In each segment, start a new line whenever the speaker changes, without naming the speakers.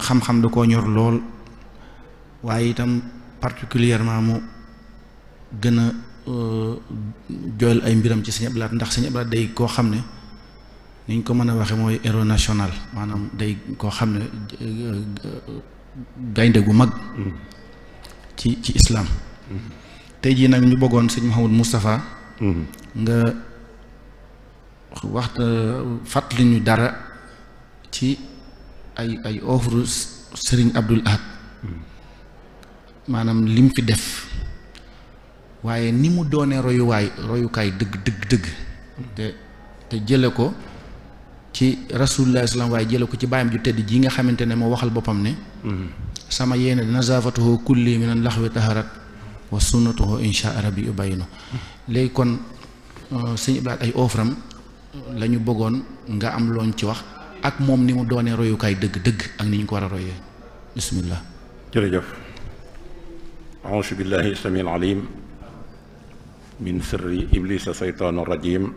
xam-xam da koo ñor lool waaye itam particulièrement mu gën a jooyal ay mbiram ci Sëñ Abdou Lahad ndax Sëñ Abdou Lahad day koo xam ne niñ ko mën a waxe mooy héros national maanaam day koo xam ne gaynde gu mag ci islam tey jii nag ñu bëggoon sëñ Mouhamadou Moustapha nga waxta fàttali ñu dara ci ay offre Sëriñ Abdou Lahad maanaam lim fi def waaye ni mu doonee royukaay dëgg te jële ko ci rasulullah sallam waaye jële ko ci bàyyam ju tedd ji nga xamante ne moo waxal boppam ne sama yéene nazafatuhu kulli min laxwi taharat wa sunnatuhu insha rabbi ubayinu léegi kon sëñ Abdou Lahad ay offre am la ñu bëggoon nga am looñ ci wax ak moom ni mu doonee royukaay dëgg ak ni ñu ko war a royee bismillah.
jërëjëf a'uuzu billahi samiil aliim min sirri iblisa saytaani rajim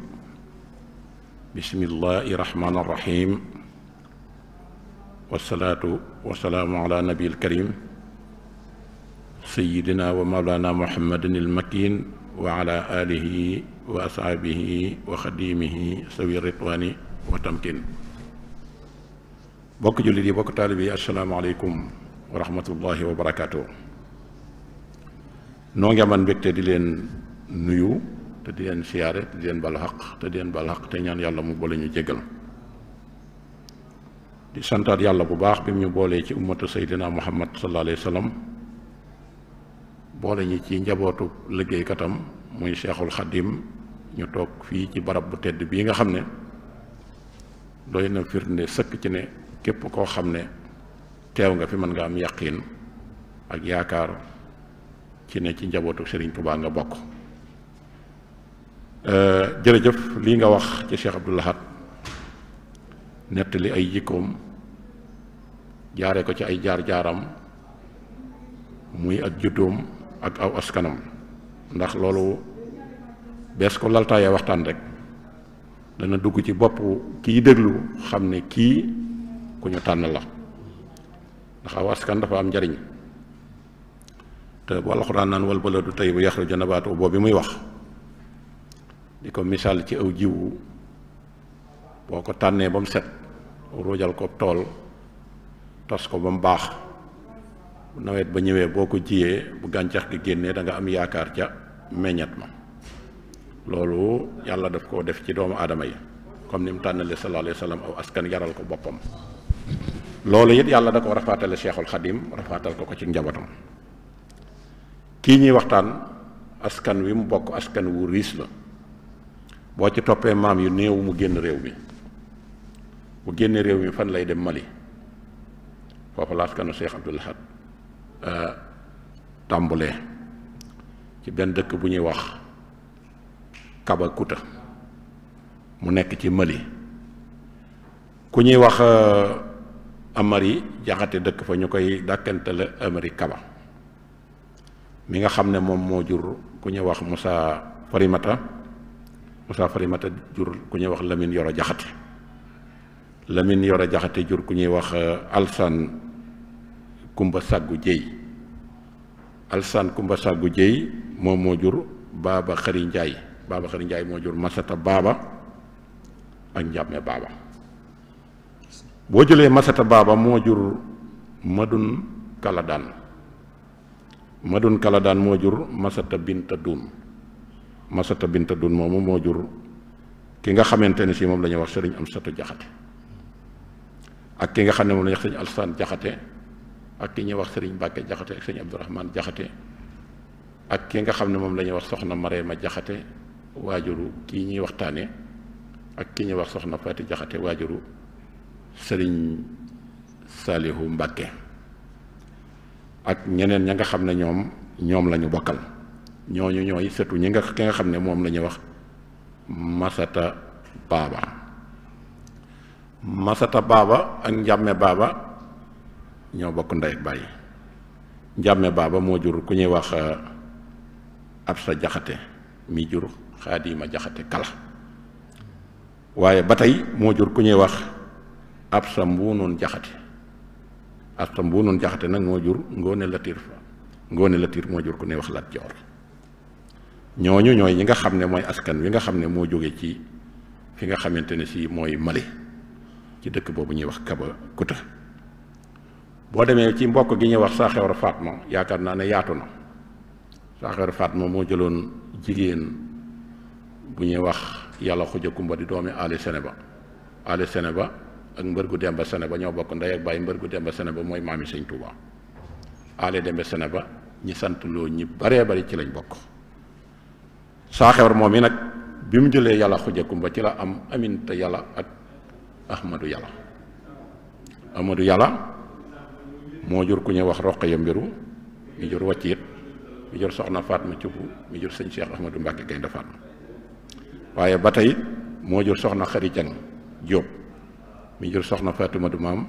bismillahi rahmaani rahim wasalaatu wasalaamu ala nabiil karim sayyidina wa mawlana muhammadin il makin wa ala alihi wa ashaabihi wa xadimihi sawi ridwaani wa tamkin. bokk jullit yi bokk taalib yi assalaamu aleykum wa rahmatullahi wa barakaatu. noo ngi aman mbégte di leen nuyu te di leen siyaare te di leen balu xaq te ñaan yàlla mu boole ñu jéggal di santaat yàlla bu baax bi mu ñu boolee ci ummatu seydina muhammad sallallahu alayhi wa sallam boole ñi ci njabootu liggéeykatam muy Cheikhul Xadim ñu toog fii ci barab bu tedd bii nga xam ne doy na firnde sëkk ci ne képp koo xam ne teew nga fi mën nga am yaqiin ak yaakaar ci ne ci njabootu Serigne Touba nga bokk. jërëjëf lii nga wax ci Cheikh Abdou Lahad nettali ay jikkoom jaare ko ci ay jaar-jaaram muy ak juddoom ak aw askanam ndax loolu bees ko laltaayee waxtaan rek dana dugg ci bopp kiy déglu xam ne kii ku ñu tànn la ndax aw askan dafa am njariñ te bu Alxuraan naan wal baladu tayyibu yaxruju nabaatuhu boobu bi muy wax di ko misaal ci aw jiwu boo ko tànnee ba mu set ruujal ko tool tos ko ba mu baax bu nawet ba ñëwee boo ko jiyee bu gàncax gi génnee da nga am yaakaar ca meññat ma loolu yàlla daf koo def ci doomu aadama yi comme ni mu tànnale sallallahu alayhi wa sallam aw askan yaral ko boppam loolu it yàlla da ko rafaatale Cheikhul Xadim rafaatal ko ci njabootam kii ñuy waxtaan askan wi mu bokk askan wu riis la boo ci toppee maam yu néew mu génn réew mi bu génnee réew mi fan lay dem Mali foofu la askanu Cheikh Abdou Lahad tàmbulee ci benn dëkk bu ñuy wax Kabakuta mu nekk ci Mali ku ñuy wax Amari Jaxate dëkk fa ñu koy dàkkantale Amari Kaba mi nga xam ne moom moo jur ku ñuy wax Moussa Farimata jur ku ñuy wax Lamine Yoro Jaxate jur ku ñuy wax Alsaan Kumba Saggu Jéy moom moo jur Baaba Xari Njaay moo jur Masata Baaba ak Njàmme Baaba boo jëlee Masata Baaba moo jur Madun Kaladaan moo jur Masata Binta Duun moomu moo jur ki nga xamante ne si moom la ñuy wax Sëriñ Amsatu Jaxate ak ki nga xam ne moom la ñuy wax Sëriñ Alsaan Jaxate ak ki ñuy wax Sëriñ Mbàkke Jaxate ak Sëriñ Abdourahmaan Jaxate ak ki nga xam ne moom la ñuy wax Soxna Mareema Jaxate waajuru kii ñuy waxtaane ak ki ñuy wax Soxna Faati Jaxate waajuru Sëriñ Saalihu Mbàkke ak ñeneen ña nga xam ne ñoom la ñu bokkal ñooñu ñooy sëtu ki nga xam ne moom la ñuy wax Masata Baaba ak Njàmme Baaba ñoo bokk ndey ak baay Njàmme Baaba moo jur ku ñuy wax Absa Jaxate mi jur Xaadima Jaxate Kala waaye ba tey moo jur ku ñuy wax Absa Mbuunoon Jaxate Asta Mbuunoon Jaxate nag moo jur Ngoone Latiir Ngoone Latiir moo jur ku ne wax Lat Joor. ñooñu ñooy ñi nga xam ne mooy askan wi nga xam ne moo jóge ci fi nga xamante ne si mooy Mali ci dëkk boobu ñuy wax Kaba Kuta. boo demee ci mbokk gi ñuy wax Saaxewar Fatma yaakaar naa ne yaatu na. Saaxewar Fatma moo jëloon jigéen bu ñuy wax Yàlla Xuja Kumba di doomi Ali Seneba. Ali Seneba ak Mbërgu Demba Seneba ñoo bokk ndey ak baay. Mbërgu Demba Seneba mooy maami Sëñ Tuuba. Ali Demba Seneba ñi sant loo ñi baree bari ci lañ bokk. Saaxewar moom yi nag bi mu jëlee Yàlla Xuja Kumba ci la am Aminta Yàlla ak Ahmadu Yàlla. Ahmadu Yàlla moo jur ku ñuy wax Roqaya Mbiru mi jur Wacciit mi jur soxna Fatma Cubu mi jur sëñ Cheikh Ahmadou Mbacke Gaynde Fatma. waaye ba tey moo jur soxna Xari Jang Jóob mi jur soxna Fatimatu Maam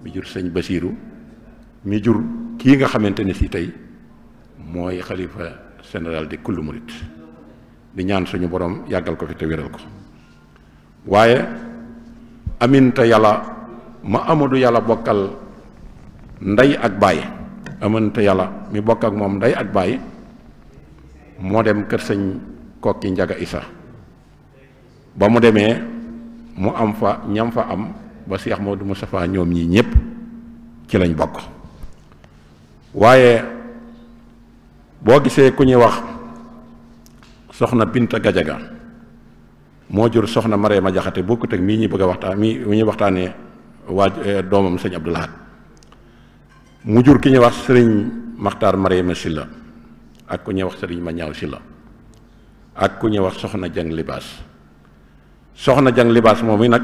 mi jur sëñ Basiiru mi jur kii nga xamante ne si tey mooy xalifa général di kullu murit di ñaan suñu borom yàggal ko fi te wéral ko. waaye Aminta Yàlla ma Amadu Yàlla bokkal ndey ak baay. Aminta Yàlla mi bokk ak moom ndey ak baay moo dem kër sëñ Kokki Njaga Isa ba mu demee mu am fa ñam fa am ba Cheikh Modou Moustapha ñoom ñii ñépp ci lañ bokk. waaye boo gisee ku ñuy wax soxna Binta Gajaga moo jur soxna Mareema Jaxate bokkut ak mii ñuy bëgg a waxtaan mii ñuy waxtaanee doomam sëñ Abdou Lahad mu jur ki ñuy wax sëriñ Maxtaar Mareema Silla ak ku ñuy wax sëriñ Mañaaw Silla ak ku ñuy wax soxna Jang Libaas. soxna Jang Libaas moom i nag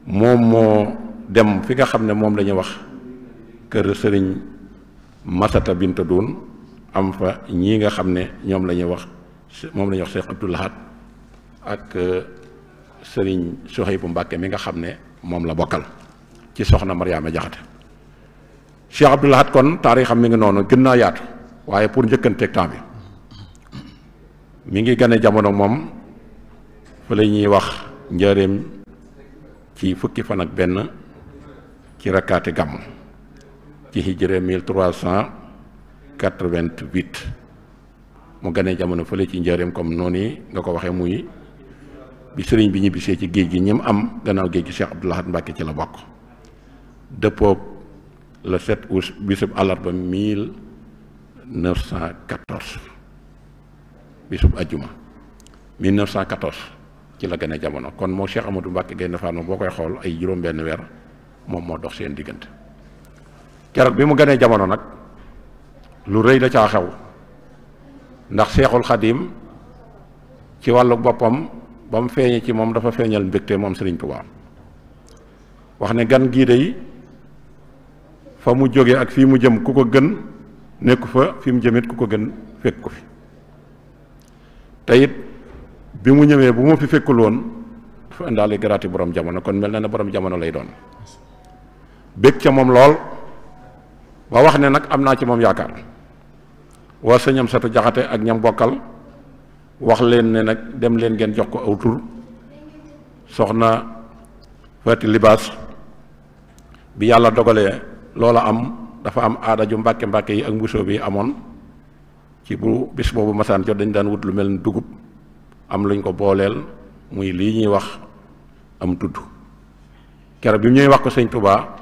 moom moo dem fi nga xam ne moom la ñuy wax kër sëriñ Masata Binta Doon am fa ñii nga xam ne ñoom la ñuy wax moom la ñuy wax Cheikh Abdou Lahad ak sëriñ Sohaybu Mbàkke mi nga xam ne moom la bokkal ci soxna Mariama Jaxate. Cheikh Abdou Lahad kon taarixam mi ngi noonu gën naa yaatu waaye pour njëkkanteeg temps bi mi ngi gane jamono moom fa la ñuy wax njëreem ci fukki fan ak benn ci rakkaati gàmm ci hijra 1388 mu gane jamono fële ci njëreem comme noonu nga ko waxee muy bi sëriñ bi ñibbisee ci géej gi ñim am gannaaw géej gi Cheikh Abdou Lahad Mbàkke ci la bokk dëppoo le 7 août bisub àllarba 1914 bisub ajjuma 1914 ci la gane jamono kon moo Cheikh Amadou Mbacke Gaynde Fatma boo koy xool ay juróom-benn weer moom moo dox seen diggante. keroog bi mu ganee jamono nag lu rëy da caa xew ndax Seexul Xadiim ci wàllu boppam ba mu feeñee ci moom dafa feeñal mbégte moom Sëriñ Tuubaa wax ne gan gii de fa mu jóge ak fii mu jëm ku ko gën nekku fa fi mu jëmit ku ko gën fekk ko fi te it bi mu ñëwee bu ma fi fekkul woon dafa indaale garaati borom jamono kon mel na ne borom jamono lay doon bég ca moom lool ba wax ne nag am naa ci moom yaakaar waa sëñam Satu Jaxate ak ñam bokkal wax leen ne nag dem leen ngeen jox ko aw tur soxna Faati Libaas bi yàlla dogalee loola am dafa am aada ju mbàkke yi ak mbusoo bi amoon ci bu bis boobu masaan jot dañ daan wut lu mel ni dugub am luñ ko booleel muy lii ñuy wax am tudd keroog bi mu ñuy wax ko sëñ Touba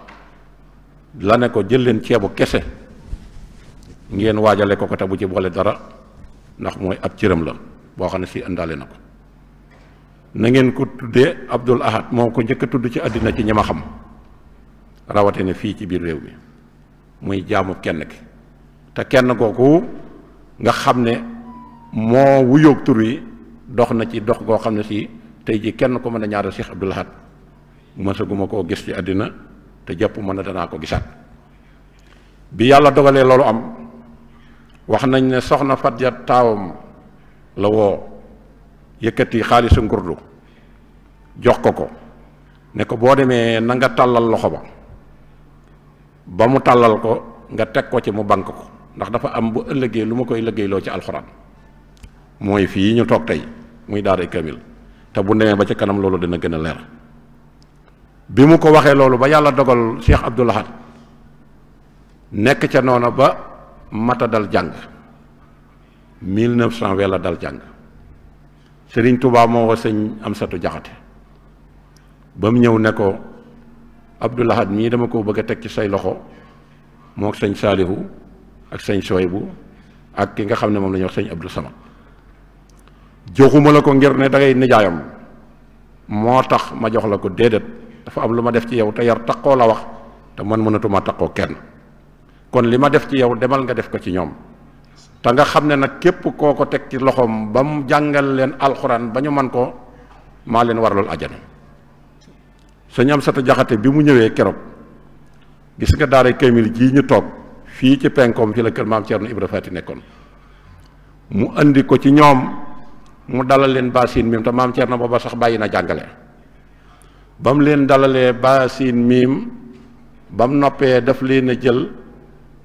la ne ko jël leen ceebu kese ngeen waajale ko te bu ci boole dara ndax mooy ab cëram la boo xam ne si indaale na ko na ngeen ko tuddee Abdul Ahad moo ko njëkk a tudd ci àddina ci ñi ma xam rawatina fii ci biir réew mi muy jaamu kenn ki te kenn kooku nga xam ne moo wuyoog tur wi dox na ci dox goo xam ne si tey ji kenn ko mën a ñaara Cheikh Abdou Lahad mësaguma koo gis ci àddina te jàpp mën na danaa ko gisaat bi yàlla dogalee loolu am wax nañ ne soxna Fatja taawam la woo yëkkati xaalisu ngurdu jox ko ne ko boo demee na nga tàllal loxo ba mu tàllal ko nga teg ko ci mu bank ko ndax dafa am bu ëllëgee lu ma koy liggéeyloo ci alxuraan mooy fii ñu toog tey muy daaray kamil te bu demee ba ca kanam loolu dina gën a leer bi mu ko waxee loolu ba yàlla dogal Cheikh Abdou Lahad nekk ca noona ba mata dal jàng 1920 la dal jàng Sëriñ Tuubaa moo wa sëñ Amsatu Jaxate ba mu ñëw ne ko Abdou Lahad mii dama ko bëgg a teg ci say loxo moo sëñ Saalihu ak sëñ Soybu ak ki nga xam ne moom la ñuy wax sëñ Abdou Samad joxuma la ko ngir ne da ngay nijaayam moo tax ma jox la ko déedéet dafa am lu ma def ci yow te yar taqoo la wax te man mënatuma taqoo kenn kon li ma def ci yow demal nga def ko ci ñoom te nga xam ne nag képp koo ko teg ci loxoom ba mu jàngal leen alxuraan ba ñu man ko maa leen waralool ajana sëñ Amsatu Jaxate bi mu ñëwee keroog gis nga daara kamil jii ñu toog fii ci penkoom fi la kër maam Cerno Ibra Faati nekkoon mu andi ko ci ñoom mu dalal leen baasin miim te maam Cerno booba sax bàyyi na jàngale ba mu leen dalalee baasin miim ba mu noppee daf leen a jël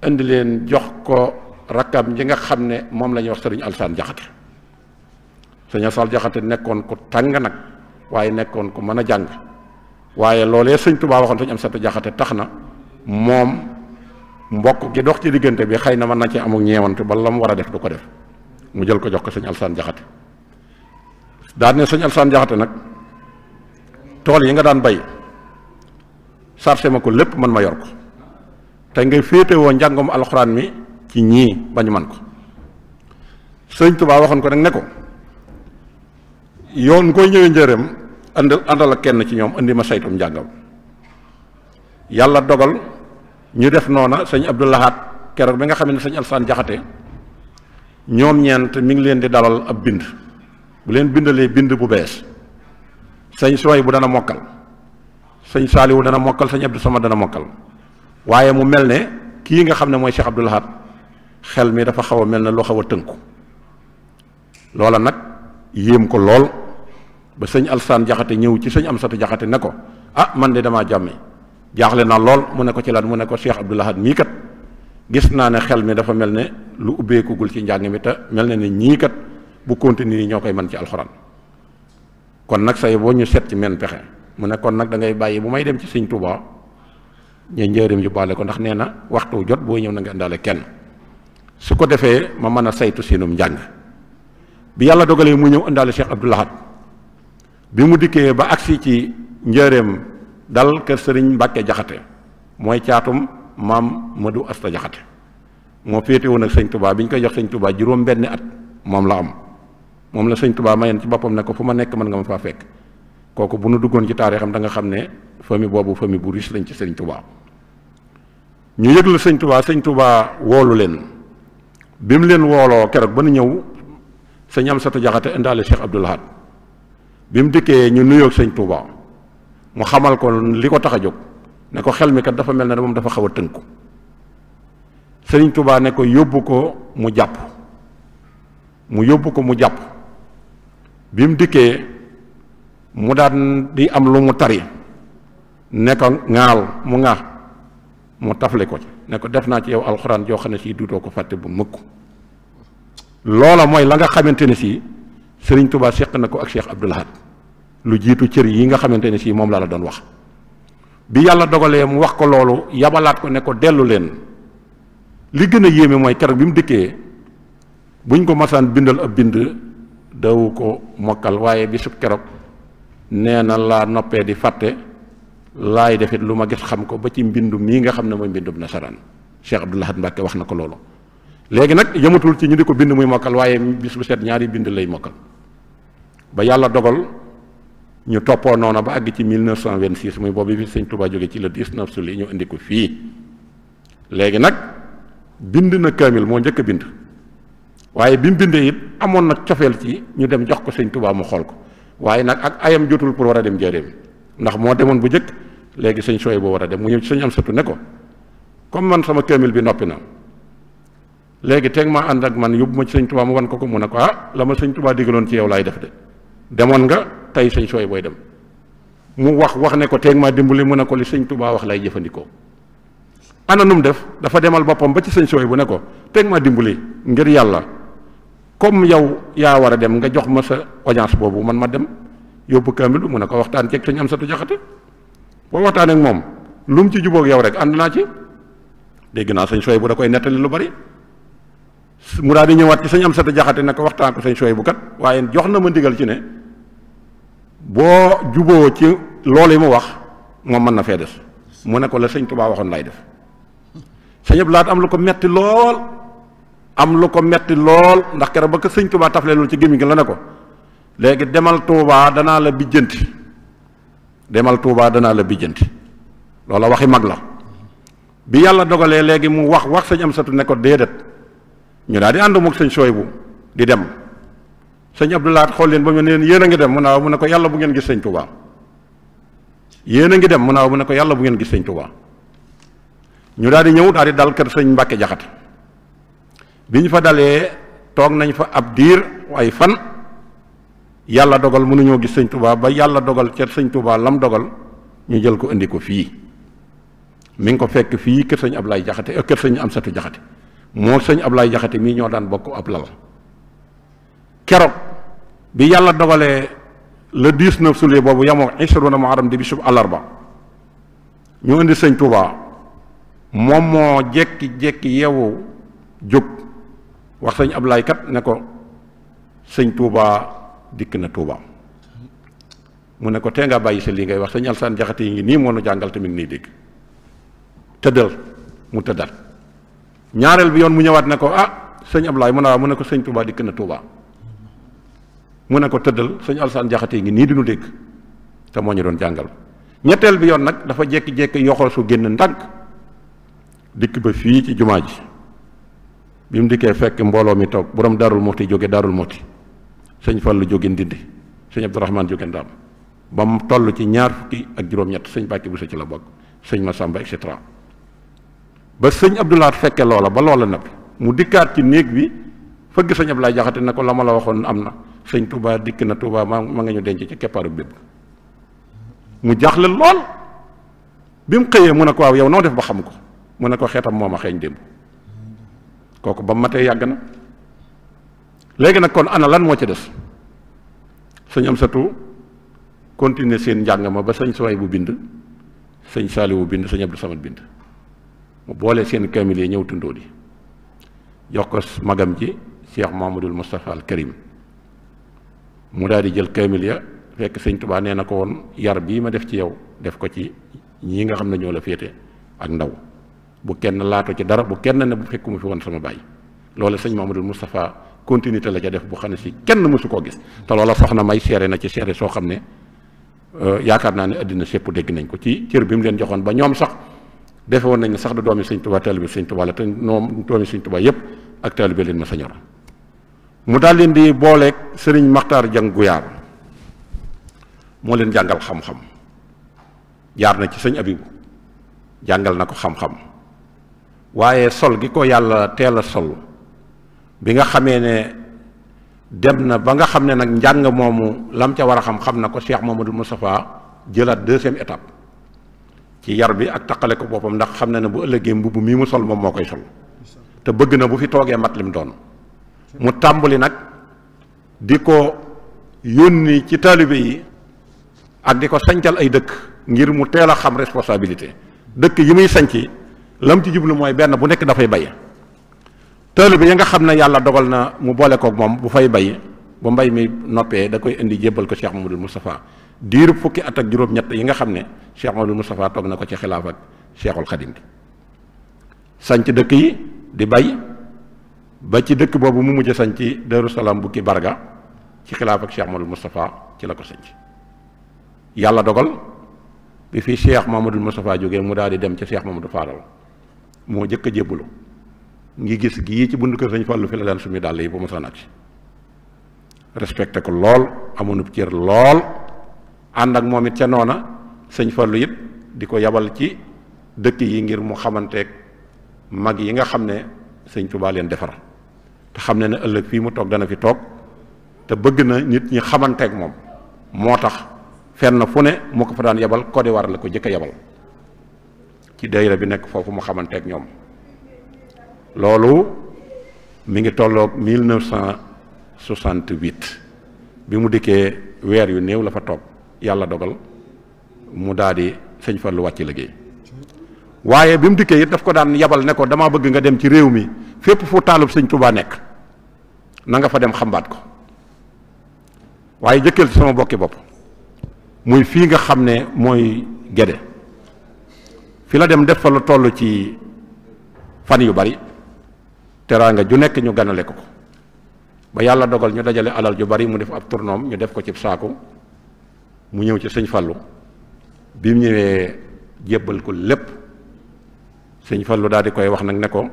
indi leen jox ko rakkam ji nga xam ne moom la ñuy wax sëriñ Alsaan Jaxate sëriñ Alsaan Jaxate nekkoon ko tàng nag waaye nekkoon ko mën a jàng waaye loolee sëñ Tuubaa waxoon sëñ Amsatu Jaxate tax na moom mbokk gi dox ci diggante bi xëy na mën na ci amuk ñeewante ba la mu war a def du ko def mu jël ko jox ko sëñ Alsaan Jaxate daan ne sëñ Alsaan Jaxate nag tool yi nga daan bay sarse ma ko lépp man ma yor ko te ngay féetewoo njàngum alxuraan mi ci ñii bañu man ko sëñ Tuubaa waxoon ko nag ne ko yoon koy ñëwee njëreem àndal ak kenn ci ñoom indi ma saytum njàngam yàlla dogal ñu def noona sëñ Abdou Lahad keroog bi nga xam ne sëñ Alsaan Jaxate ñoom ñeent mi ngi leen di dalal ab bind bu leen bindalee bind bu bees sëñ Sooy bu dana mokkal sëñ Saaliwu dana mokkal sëñ Abdou Samad dana mokkal waaye mu mel ne kii nga xam ne mooy Cheikh Abdou Lahad xel mi dafa xaw a mel ne loo xaw a tënku loola nag yéem ko lool ba sëñ Alsaan Jaxate ñëw ci sëñ Amsatu Jaxate ne ko ah man de damaa jàmme jaaxle na lool mu ne ko ci lan mu ne ko Cheikh Abdou Lahad mii kat gis naa ne xel mi dafa mel ne lu ubbeekugul ci njàng mi te mel na ne ñii kat bu continue ñoo koy mën ci alxuraan kon nag say boo ñu seet ci men pexe mu ne kon nag da ngay bàyyi bu may dem ci sëñ Tuubaa ñu njëriñ yu baale ko ndax nee na waxtu jot boo ñëw na nga indaale kenn su ko defee ma mën a saytu seenum njàng bi yàlla dogalee mu ñëw indaale Cheikh Abdou Lahad bi mu dikkee ba agsi ci njëreem dal kër sëriñ Mbàkke Jaxate mooy caatum maam Madu Asta Jaxate moo féete woon ak sëñ Tuubaa bi ñu koy jox sëñ Tuubaa juróom benni at moom la am moom la sëñ Tuubaa mayen ci boppam ne ko fu ma nekk mën nga ma faa fekk kooku bu nu duggoon ci taarixam da nga xam ne famille boobu famille bu riche lañ ci sëñ Tuubaa ñu yëglu sëñ Tuubaa woolu leen bi mu leen wooloo keroog ba nu ñëw sëñ Amsatu Jaxate indaale Cheikh Abdou Lahad bi mu dikkee ñu nuyoog sëñ Tuubaa mu xamal ko li ko tax a jóg ne ko xel mi kat dafa mel ne moom dafa xaw a tënku sëñ Tuubaa ne ko yóbbu ko mu jàpp bi mu dikkee mu daan di am lu mu tari ne ko ŋaal mu ŋaax mu tafle ko ci ne ko def naa ci yow alxuraan joo xam ne si duutoo ko fàtte bu mukk loola mooy la nga xamante ne si sëriñ Tuubaa seq na ko ak Cheikh Abdou Lahad lu jiitu cër yi nga xamante ne si moom laa la doon wax bi yàlla dogalee mu wax ko loolu yabalaat ko ne ko dellu leen li gën a yéeme mooy keroog bi mu dikkee buñ ko masaan bindal ab bind daw ko mokkal waaye bisub keroog nee na laa noppee di fàtte laay defit lu ma gis xam ko ba ci mbindu mii nga xam ne mooy mbindum nasaraan Cheikh Abdou Lahad Mbàkke wax na ko loolu léegi nag yëmatul ci ñu di ko bind muy mokkal waaye bis bu set ñaari bind lay mokkal ba yàlla dogal ñu toppoo noona ba àgg ci 1926 muy boobu bi sëñ Tuubaa jóge ci le 19 suli ñu indi ko fii léegi nag bind na kaamil moo njëkk a bind waaye bi mu bindee it amoon nag cofeel ci ñu dem jox ko sëñ Tuubaa mu xool ko waaye nag ak ayam jotul pour war a dem njëreem ndax moo demoon bu njëkk léegi sëñ Sooy boo war a dem mu ñëw ci sëñ Amsatu ne ko comme man sama kaamil bi noppi na léegi teg ma ànd ak man yóbbu ma ci sëñ Tuubaa mu wan ko mu ne ko ah la ma sëñ Tuubaa digaloon ci yow laay def de demoon nga tey sëñ Sooy booy dem mu wax ne ko teeg maa dimbali mu ne ko li sëñ Tuubaa wax lay jëfandikoo ana num def dafa demal boppam ba ci sëñ Sooy bu ne ko teeg maa dimbali ngir yàlla comme yow yaa war a dem nga jox ma sa audience boobu man ma dem yóbbu kaamil mu ne ko waxtaan ceeg sëñ Amsatu Jaxate boo waxtaan ak moom lu mu ci jubóog yow rek ànd naa ci dégg naa sëñ Soy bu da koy nettali lu bari mu daal di ñëwaat ci sëñ Amsatu Jaxate ne ko waxtaan ko sëñ Soy bu kat waaye jox na ma ndigal ci ne boo juboo ci loolu yi mu wax moom mën na fee des mu ne ko la sëñ Tuubaa waxoon lay def sëñ Abdou Lahad am lu ko metti lool ndax keroog ba ko sëñ Tuubaa taflee loolu ci gémmiñ gi la ne ko léegi demal Tuubaa danaa la bijjanti loola waxi mag la bi yàlla dogalee léegi mu wax sëñ Amsatu ne ko déedéet ñu daal di ànd mook sëñ Soy bu di dem sëñ Abdou Lahad xool leen ba mu ne leen yéen a ngi dem mu naaw mu ne ko yàlla bu ngeen gis sëñ Tuubaa yéen a ngi dem mu naaw mu ne ko yàlla bu ngeen gis sëñ Tuubaa ñu daal di ñëw daal di dal kër sëñ Mbàkke Jaxate bi ñu fa dalee toog nañ fa ab diir ay fan yàlla dogal mënuñoo gis sëñ Tuubaa ba yàlla dogal ca sëñ Tuubaa lam dogal ñu jël ko indi ko fii mi ngi ko fekk fii kër sëñ Ablaye Jaxate kër sëñ Amsatu Jaxate moo sëñ Ablaye Jaxate mii ñoo daan bokk ab lal keroog bi yàlla dogalee le 19 juillet boobu yamoo ishruna muharram di bisub àllarba ñu indi sëñ Tuubaa moom moo jekki yeewu jóg wax sëñ Ablaye kat ne ko sëñ Tuubaa dikk na Tuubaa mu ne ko tee nga bàyyi sa lii ngay wax sëñ Alsaan Jaxate yi ngi nii moo nu jàngal tamit nii dégg tëddal mu tëddal ñaareel bi yoon mu ñëwaat ne ko sëñ Ablaye mu ne ko sëñ Tuubaa dikk na Tuubaa mu ne ko tëddal sëñ Alsaan Jaxate yi ngi nii di nu dégg te moo ñu doon jàngal ñetteel bi yoon nag dafa jékki-jékki yoxoo su génn ndànk dikk ba fii ci jumaa ji bi mu dikkee fekk mbooloo mi toog borom Daarul Muxti jóge Daarul Muxti sëñ Fallu jóge Ndindi sëñ Abdourahmane jóge Ndaam ba mu toll ci ñaar fukki ak juróom-ñett sëñ Bàkki bu sa ci la bokk sëñ Masamba et cetera ba sëñ Abdou Lahad fekke loola ba loola noppi mu dikkaat ci néeg bi fëgg sëñ Ablaye Jaxate ne ko la ma la waxoon am na sëñ Touba dikk na Touba ma nga ñu denc ci keppaaru bépp mu jaaxle lool bi mu xëyee mu ne ko waaw yow noo def ba xam ko mu ne ko xeetam moom a xeeñ démb kooku ba mu matee yàgg na léegi nag kon ana lan moo ci des sëñ Amsatu continuer seen njàng ma ba sëñ Soy bu bind sëñ Saaliwu bind sëñ Abdou Samad bind mu boole seen kaamil yi ñëw tundoo di jox ko magam ji Cheikh Mahamadul Moustapha al Karim mu daal di jël kaamil ya fekk sëñ Tuubaa nee na ko woon yar bii ma def ci yow def ko ci ñii nga xam ne ñoo la féete ak ndaw bu kenn laatu ci dara bu kenn ne bu fekku mu fi woon sama baay loolu sëñ Mahamadul Moustapha continuité la ca def bu xam ne si kenn mësu koo gis te loola soxna may seere na ci seere soo xam ne yaakaar naa ne àddina sépp dégg nañ ko ci cër bi mu leen joxoon ba ñoom sax defe woon nañ ne sax du doomi sëñ Tuubaa taalibe sëñ Tuubaa la te ñoom doomi sëñ Tuubaa yépp ak taalibe leen ma sa ñor mu daal leen di booleeg sëriñ Maxtaar Jang Guyaar moo leen jàngal xam-xam jaar na ci sëñ Abibu jàngal na ko xam-xam waaye sol gi ko yàlla teel a sol bi nga xamee ne dem na ba nga xam ne nag njàng moomu lam ca war a xam na ko Cheikh Mamadou Moustapha jëlaat deuxième étape ci yar bi ak taqale ko boppam ndax xam na ne bu ëllëgee mbubb mii mu sol moom moo koy sol te bëgg na bu fi toogee mat lim doon mu tàmbali nag di ko yónni ci taalibe yi ak di ko sancal ay dëkk ngir mu teel a xam responsabilité dëkk yi muy sanci lam ci jublu mooy benn bu nekk dafay bay taalibe yi nga xam ne yàlla dogal na mu boole koog moom bu fay bay ba mbay mi noppee da koy indi jébbal ko Cheikh Mamadou Moustapha diirub fukki at ak juróom-ñett yi nga xam ne Cheikh Mamadou Moustapha toog na ko ci xilaaf ak Cheikhul Khadim bi sanc dëkk yi di bay ba ci dëkk boobu mu mujj sanc Darou Salaam bukki barga ci xilaaf ak Cheikh Mamadou Moustapha ci la ko sanc yàlla dogal bi fii Cheikh Mamadou Moustapha jógee mu daal di dem ca Cheikh Mamadou Fadal moo jëkk a jébbalu ngi gis gii ci buntu kër sëñ Fallu fi la daan sumi dàll yi ba mu sa nag respecté ko lool amoon cër lool ànd ak moom it ca noona sëñ Fallu it di ko yabal ci dëkk yi ngir mu xamanteeg mag yi nga xam ne sëñ Tuubaa leen defar te xam ne ne ëllëg fii mu toog dana fi toog te bëgg na nit ñi xamanteeg moom moo tax fenn fu ne mu ko fa daan yabal Côte d'Ivoire la ko jëkk a yabal ci daayira bi nekk foofu mu xamanteeg ñoom loolu mi ngi tolloog 1968 bi mu dikkee weer yu néew la fa toog yàlla dogal mu daal di sëñ Fallu wàcc liggéey waaye bi mu dikkee it daf ko daan yabal ne ko damaa bëgg nga dem ci réew mi fépp fu taalub sëñ Tuubaa nekk na nga fa dem xambaat ko waaye jëkkeel ci sama bokki bopp muy fii nga xam ne mooy Gédé fi la dem def fa lu toll ci fan yu bari teraanga ju nekk ñu ganale ko ba yàlla dogal ñu dajale alal ju bari mu def ab tournoom ñu def ko ci saaku mu ñëw ci sëñ Fallu bi mu ñëwee jébbal ko lépp sëñ Fallu daal di koy wax nag ne ko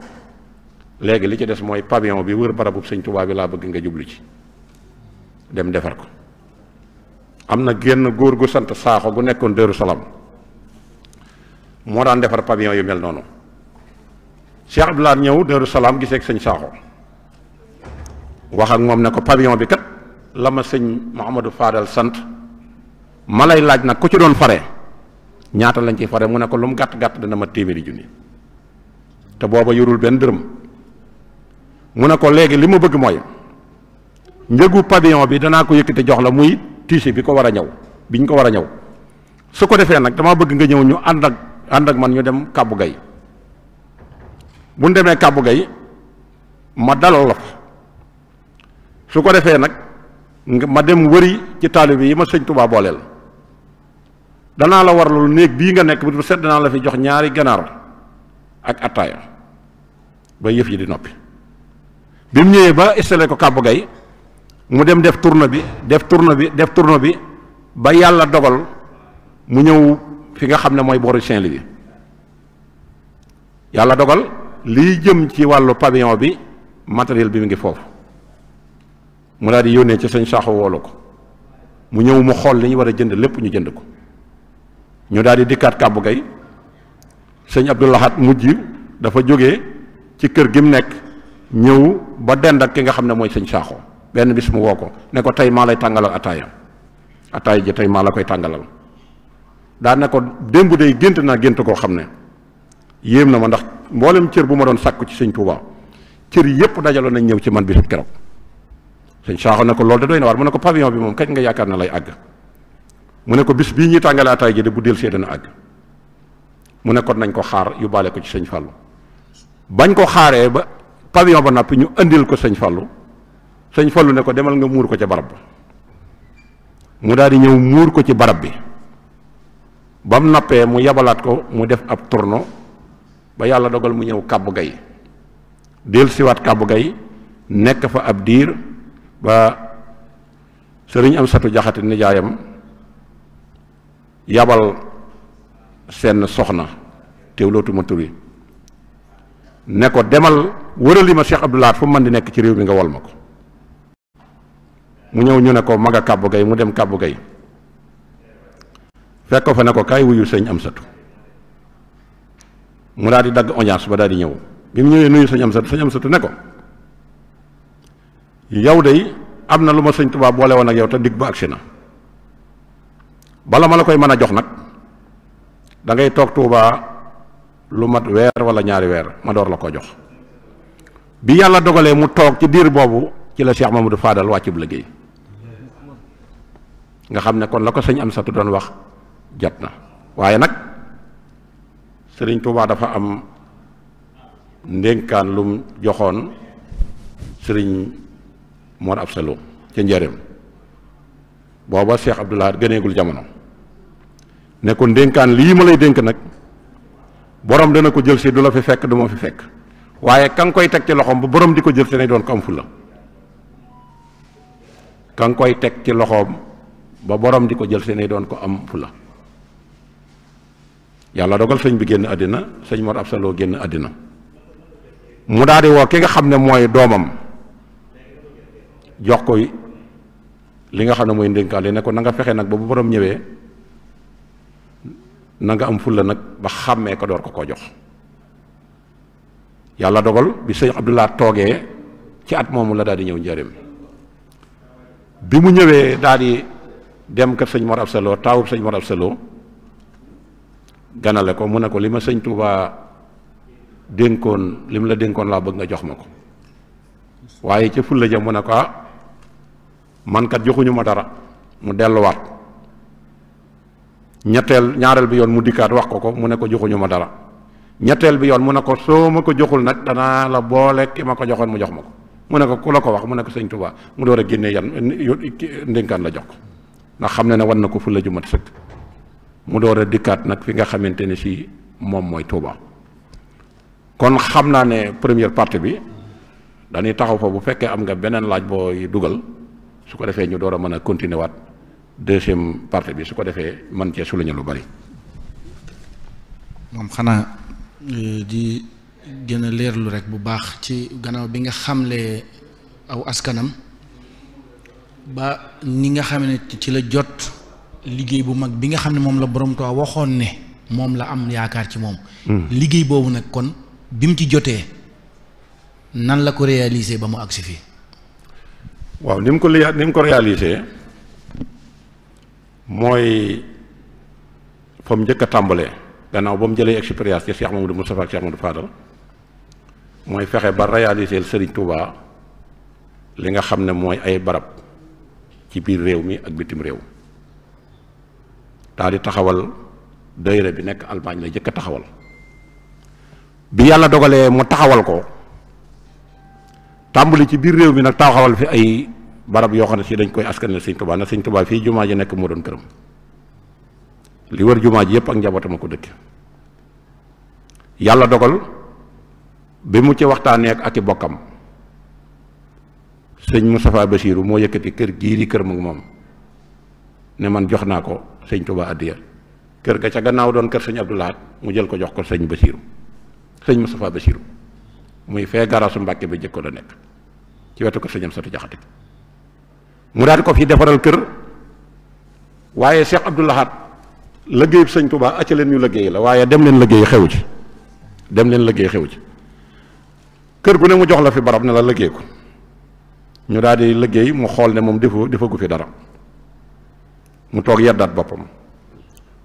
léegi li ci des mooy pavillon bi wër barabub sëñ Tuubaa bi laa bëgg nga jublu ci dem defar ko. am na génn góor gu sant Saaxo gu nekkoon Daaru Salaam moo daan defar pavillon yu mel noonu Cheikh Abdoulaye ñëw Daaru Salaam gisee ak sëñ Saaxo wax ak moom ne ko pavillon bi kat la ma sëñ Mouhamadou Fadal sant ma lay laaj nag ku ci doon fare ñaata lañ ci fare mu ne ko lu mu gàtt gàtt dana ma téeméeri junni te booba yorul benn dërëm mu ne ko léegi li ma bëgg mooy njëgu pavillon bi danaa ko yëkkati jox la muy tiise bi ko war a ñëw biñ ko war a ñëw su ko defee nag dama bëgg nga ñëw ñu ànd ak man ñu dem Kàbbu Gay bu ñu demee Kàbbu Gay ma dalal la fa su ko defee nag ma dem wëri ci taalibe yi ma sëñ Tuubaa booleel danaa la warlul néeg bii nga nekk bu set danaa la fi jox ñaari ganaar ak attaaya ba yëf yi di noppi bi mu ñëwee ba installé ko Kàbbu Gay mu dem def tourne bi ba yàlla dogal mu ñëw fi nga xam ne mooy booru Saint-Louis yàlla dogal liy jëm ci wàllu pavillon bi matériel bi mu ngi foofu mu daal di yónnee ci sëñ Saaxo woolu ko mu ñëw mu xool li ñu war a jënd lépp ñu jënd ko ñu daal di dikkaat Kàbbu Gay sëñ Abdou Lahad mujj dafa jógee ci kër gi mu nekk ñëw ba dend ak ki nga xam ne mooy sëñ Saaxo benn bis mu woo ko ne ko tey maa lay tàngalal ataaya ji tey maa la koy tàngalal daa ne ko démb day gént naa gént koo xam ne yéem na ma ndax mboolem cër bu ma doon sàkku ci sëñ Tuubaa cër yépp dajaloo nañ ñëw ci man bisub keroog sëñ Saaxo ne ko loolu da doy na war mu ne ko pavillon bi moom kañ nga yaakaar na lay àgg mu ne ko bis bii ñuy tàngale ataaya ji de bu del see dana àgg mu ne kon nañ ko xaar yóbbaale ko ci sëñ Fallu bañ ko xaaree ba pavillon ba noppi ñu andil ko sëñ Fallu sëñ Fallu ne ko demal nga muur ko ca barab ba mu daal di ñëw muur ko ci barab bi ba mu noppee mu yabalaat ko mu def ab tourno ba yàlla dogal mu ñëw Kàbbu Gay del siwaat Kàbbu Gay nekk fa ab diir ba sëriñ Amsatu Jaxate nijaayam yabal seen soxna teewlootuma tur wi ne ko demal wërali ma Cheikh Abdou Lahad fu mu mën di nekk ci réew mi nga wol ma ko mu ñëw ñu ne ko maga Kàbbu Gay mu dem Kàbbu Gay fekk ko fa ne ko kaay wuyu sëñ Amsatu mu daal di dagg audience ba daal di ñëw bi mu ñëwee nuyu sëñ Amsatu ne ko yow de am na lu ma sëñ Tuubaa boole woon ak yow te digg ba agsi na bala ma la koy mën a jox nag da ngay toog Tuubaa lu mat weer wala ñaari weer ma door la ko jox bi yàlla dogalee mu toog ci diir boobu ci la Cheikh Mamadou Fadal wàccub liggéey nga xam ne kon la ko sëñ Amsatu doon wax jot na waaye nag sëriñ Tuubaa dafa am ndénkaan lum joxoon sëriñ Mor Absalo ca Njaaréem booba Cheikh Abdou Lahad gëneegul jamono ne ko ndénkaan lii ma lay dénk nag borom dana ko jël si du la fi fekk du ma fi fekk waaye ka nga koy teg ci loxoom ba borom di ko jël si ne doon ko am fulla ka nga koy teg ci loxoom ba borom di ko jël si ne doon ko am fulla yàlla dogal sëñ bi génn àddina sëñ Mor Absalo génn àddina mu daal di woo ki nga xam ne mooy doomam jox ko li nga xam ne mooy ndénkaan li ne ko na nga fexe nag ba bu borom ñëwee na nga am fulla nag ba xàmmee ko door ko koo jox yàlla dogal bi sëñ Abdou Lahad toogee ci at moomu la daal di ñëw Njaaréem bi mu ñëwee daal di dem kër sëñ Mor Absalo taawub sëñ Mor Absalo ganale ko mu ne ko li ma sëñ Tuubaa dénkoon li mu la dénkoon laa bëgg nga jox ma ko waaye ca fulla ja mu ne ko man kat joxuñu ma dara mu delluwaat ñaareel bi yoon mu dikkaat wax ko mu ne ko joxuñu ma dara ñetteel bi yoon mu ne ko soo ma ko joxul nag danaa la boole ki ma ko joxoon mu jox ma ko. mu ne ko ku la ko wax mu ne ko sëñ Tuubaa mu door a génnee yan ndénkaan la jox ko ndax xam ne wan na ko fu la jumat sëkk mu door a dikkaat nag fi nga xamante ne si moom mooy Tuubaa. kon xam naa ne première partie bi dañuy taxaw fa bu fekkee am nga beneen laaj booy dugal su ko defee ñu door a mën a continuer waat deuxième partie bi su ko defee man cee souligner lu bari.
moom xanaa di gën a leerlu rek bu baax ci gannaaw bi nga xamlee aw askanam ba ni nga xam ne ci la jot liggéey bu mag bi nga xam ne moom la borom Tuubaa waxoon ne moom la am yaakaar ci moom. liggéey boobu nag kon bi mu ci jotee nan la ko réaliser ba mu agsi fii.
waaw ni mu ko réaliser mooy fa mu njëkk a tàmbalee gannaaw ba mu jëlee expérience ci Cheikh Mamadou Moustapha ak Cheikh Mamadou Fadal mooy fexe ba réaliser Serigne Touba li nga xam ne mooy ay barab ci biir réew mi ak bitim réew daal di taxawal daayira bi nekk Allemagne la jëkk a taxawal bi yàlla dogalee mu taxawal ko tàmbali ci biir réew mi nag taxawal fi ay barab yoo xam ne si dañ koy askanale Serigne Touba na Serigne Touba fii jumaa ji nekk moo doon këram li wër jumaa ji yëpp ak njabootam a ko dëkk yàlla dogal bi mu ci waxtaanee ak i bokkam sëñ Moustapha Bassirou moo yëkkati kër gii di kër mag moom ne man jox naa ko sëñ Touba addiya kër ga ca gannaaw doon kër sëñ Abdou Lahad mu jël ko jox ko sëñ Bassirou sëñ Moustapha Bassirou muy fee garaasu Mbàkke bi jëkko la nekk ci wetu kër sëñam Satu Jaxate mu daal di ko fi defaral kër waaye Cheikh Abdou Lahad liggéey sëñ Touba acca leen ñu liggéey la waaye dem leen liggéey xewu ci dem leen liggéey xewu ci kër gu ne mu jox la fi barab ne la liggéey ko ñu daal di liggéey mu xool ne moom defagu fi dara mu toog yeddaat boppam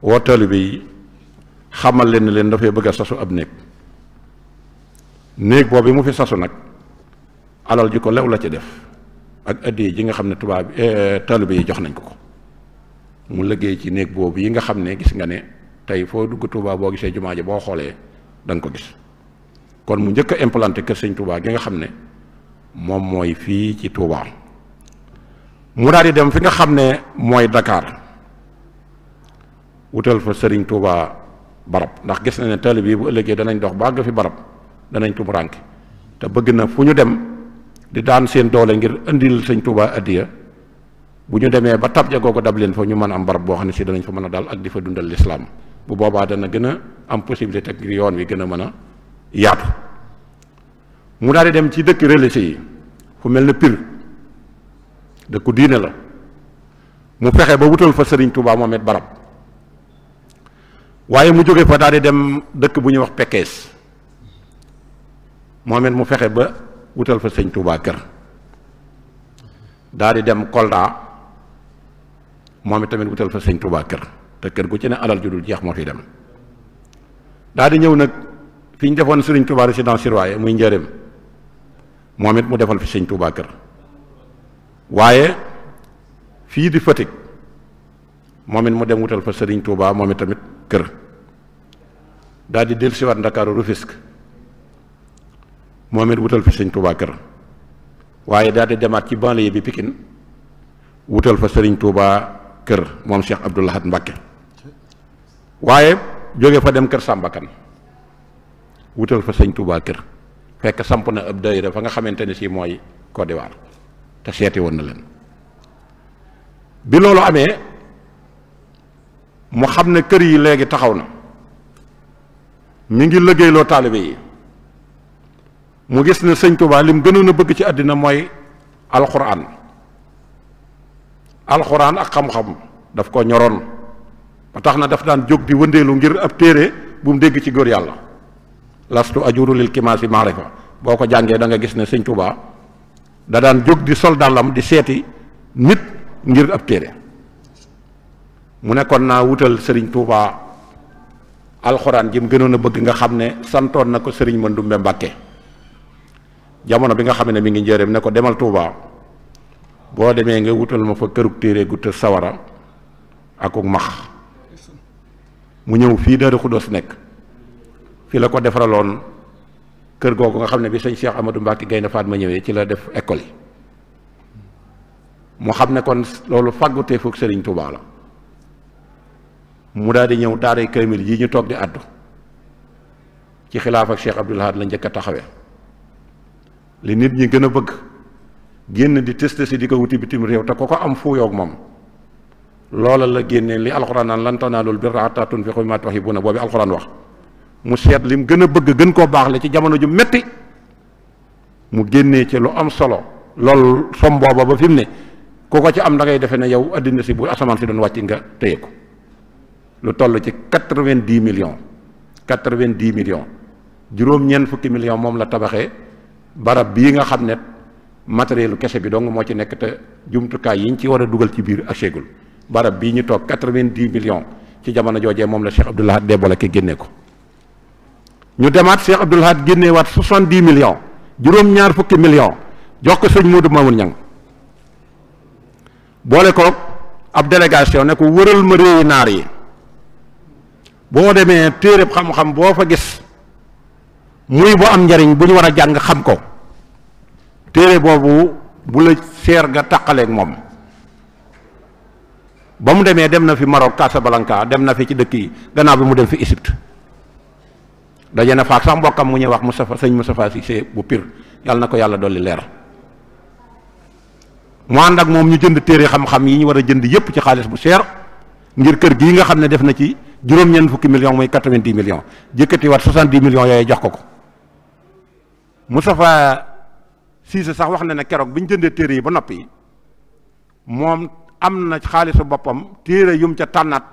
woo taalibe yi xamal leen ne leen dafay bëgg a sasu ab néeg boobu mu fi sasu nag alal ji ko lew la ci def ak addiya ji nga xam ne tubaab taalibe yi jox nañ ko mu liggéey ci néeg boobu yi nga xam ne gis nga ne tey foo dugg Touba boo gisee jumaa ji boo xoolee da nga ko gis kon mu njëkk a implanté kër sëñ Touba gi nga xam ne moom mooy fii ci Touba mu daal di dem fi nga xam ne mooy Dakar wutal fa sëriñ Touba barab ndax gis na ne taalibe yi bu ëllëgee danañ dox bàgg fi barab danañ tumuraanke te bëgg na fu ñu dem di daan seen doole ngir indil sëñ Touba addiya bu ñu demee ba tab ja googu dab leen fa ñu mën a am barab boo xam ne si danañ fa mën a daal ak di fa dundal lislaam bu boobaa dana gën a am possibilité ngir yoon wi gën a mën a yaatu mu daal di dem ci dëkk religieux yi fu mel ne Pire dëkku diine la mu fexe ba wutal fa Serigne Touba moom it barab waaye mu jóge fa daal di dem dëkk bu ñuy wax Pekes moom it mu fexe ba wutal fa Sëñ Touba kër daal di dem Kolda moom it tamit wutal fa Sëñ Touba kër te kër gu ci ne alal ju dul jeex moo fi dem daal di ñëw nag fi ñu defoon Serigne Touba résidence surveillée muy Njaaréem moom it mu defal fi Sëñ Touba kër waaye fii di Fatick moom it mu dem wutal fa Serigne Touba moom it tamit kër daal di dellusiwaat Ndakaaru Rufisque moom it wutal fi Sëñ Touba kër waaye daal di demaat ci banlieue bi Pikine wutal fa Serigne Touba kër moom Cheikh Abdou Lahad Mbacké waaye jóge fa dem kër Sàmbakan wutal fa Sëñ Touba kër fekk samp na ab daayira fa nga xamante ne si mooy Côte d'Ivoire te seeti woon na leen bi loolu amee mu xam ne kër yi léegi taxaw na mi ngi liggéeyloo taalibe yi mu gis ne Sëñ Touba lim gënoon a bëgg ci àddina mooy alxuraan ak xam-xam daf ko ñoroon ba tax na daf daan jóg di wëndeelu ngir ab téere bu mu dégg ci góor yàlla lastu ajuru lil kimaasi maarifa boo ko jàngee da nga gis ne Sëñ Touba da daan jóg di sol dàllam di seeti nit ngir ab téere mu nekkoon naa wutal Serigne Touba alxuraan ji mu gënoon a bëgg nga xam ne santoon na ko Serigne Mandoumbe Mbacké jamono bi nga xam ne mi ngi Njaaréem ne ko demal Touba boo demee nga wutal ma fa kërug téere gu të sawara akuk max mu ñëw fii Daaru Xuddoos nekk fi la ko defaraloon kër googu nga xam ne bi sëñ Cheikh Amadou Mbacke Gaynde Fatma ñëwee ci la def école yi mu xam ne kon loolu fàggutee foog Serigne Touba la mu daal di ñëw daaray kaamil yi ñu toog di àddu ci xilaaf ak Cheikh Abdoul Ahad la njëkk a taxawee li nit ñi gën a bëgg génn di test si di ko wuti bitim réew te ko am fuuyoog moom loola la génnee li alxuraan naan lan tanaalul birra hattaa tunfiqu mimmaa tuhibbuuna boobu alxuraan wax mu seet lim gën a bëgg gën koo baax le ci jamono ju metti mu génnee ci lu am solo loolu som booba ba fi mu ne ku ko ci am da ngay defe ne yow addina si bu asamaan si doon wàcc nga téye ko lu toll ci 90 millions juróom-ñeent fukki millions moom la tabaxee barab bii nga xam ne matériel kese bi dong moo ci nekk te jumtukaay yi ñu ci war a dugal ci biir ak seegul barab bii ñu toog 90 millions ci jamono joojee moom la Cheikh Abdoul Ahad débloqué génne ko ñu demaat Cheikh Abdoul Ahad génne waat 70 millions juróom-ñaar fukki millions jox ko sëñ Modou Mamoun Niang boole ko ab délégation ne ko wëral ma réewi naar yi boo demee téereb xam-xam boo fa gis muy bu am njariñ bu ñu war a jàng xam ko téere boobu bu la seer ga taqaleeg moom ba mu demee dem na fi Maroc Casablanca dem na fi ci dëkk yi gannaaw bi mu dem fi Égypte daje na faak sax mbokkam mu ñuy wax sëñ Moustapha Cissé bu Pire yàlla na ko yàlla dolli leer mu ànd ak moom ñu jënd téere xam-xam yi ñu war a jënd yépp ci xaalis bu seer ngir kër gii nga xam ne def na ci juróom-ñeent fukki millions mooy 90 millions jëkkati waat 70 millions yooyu jox ko Moustapha Cissé sax wax na ne keroog bi ñu jëndee téere yi ba noppi moom am na xaalisu boppam téere yum ca tànnaat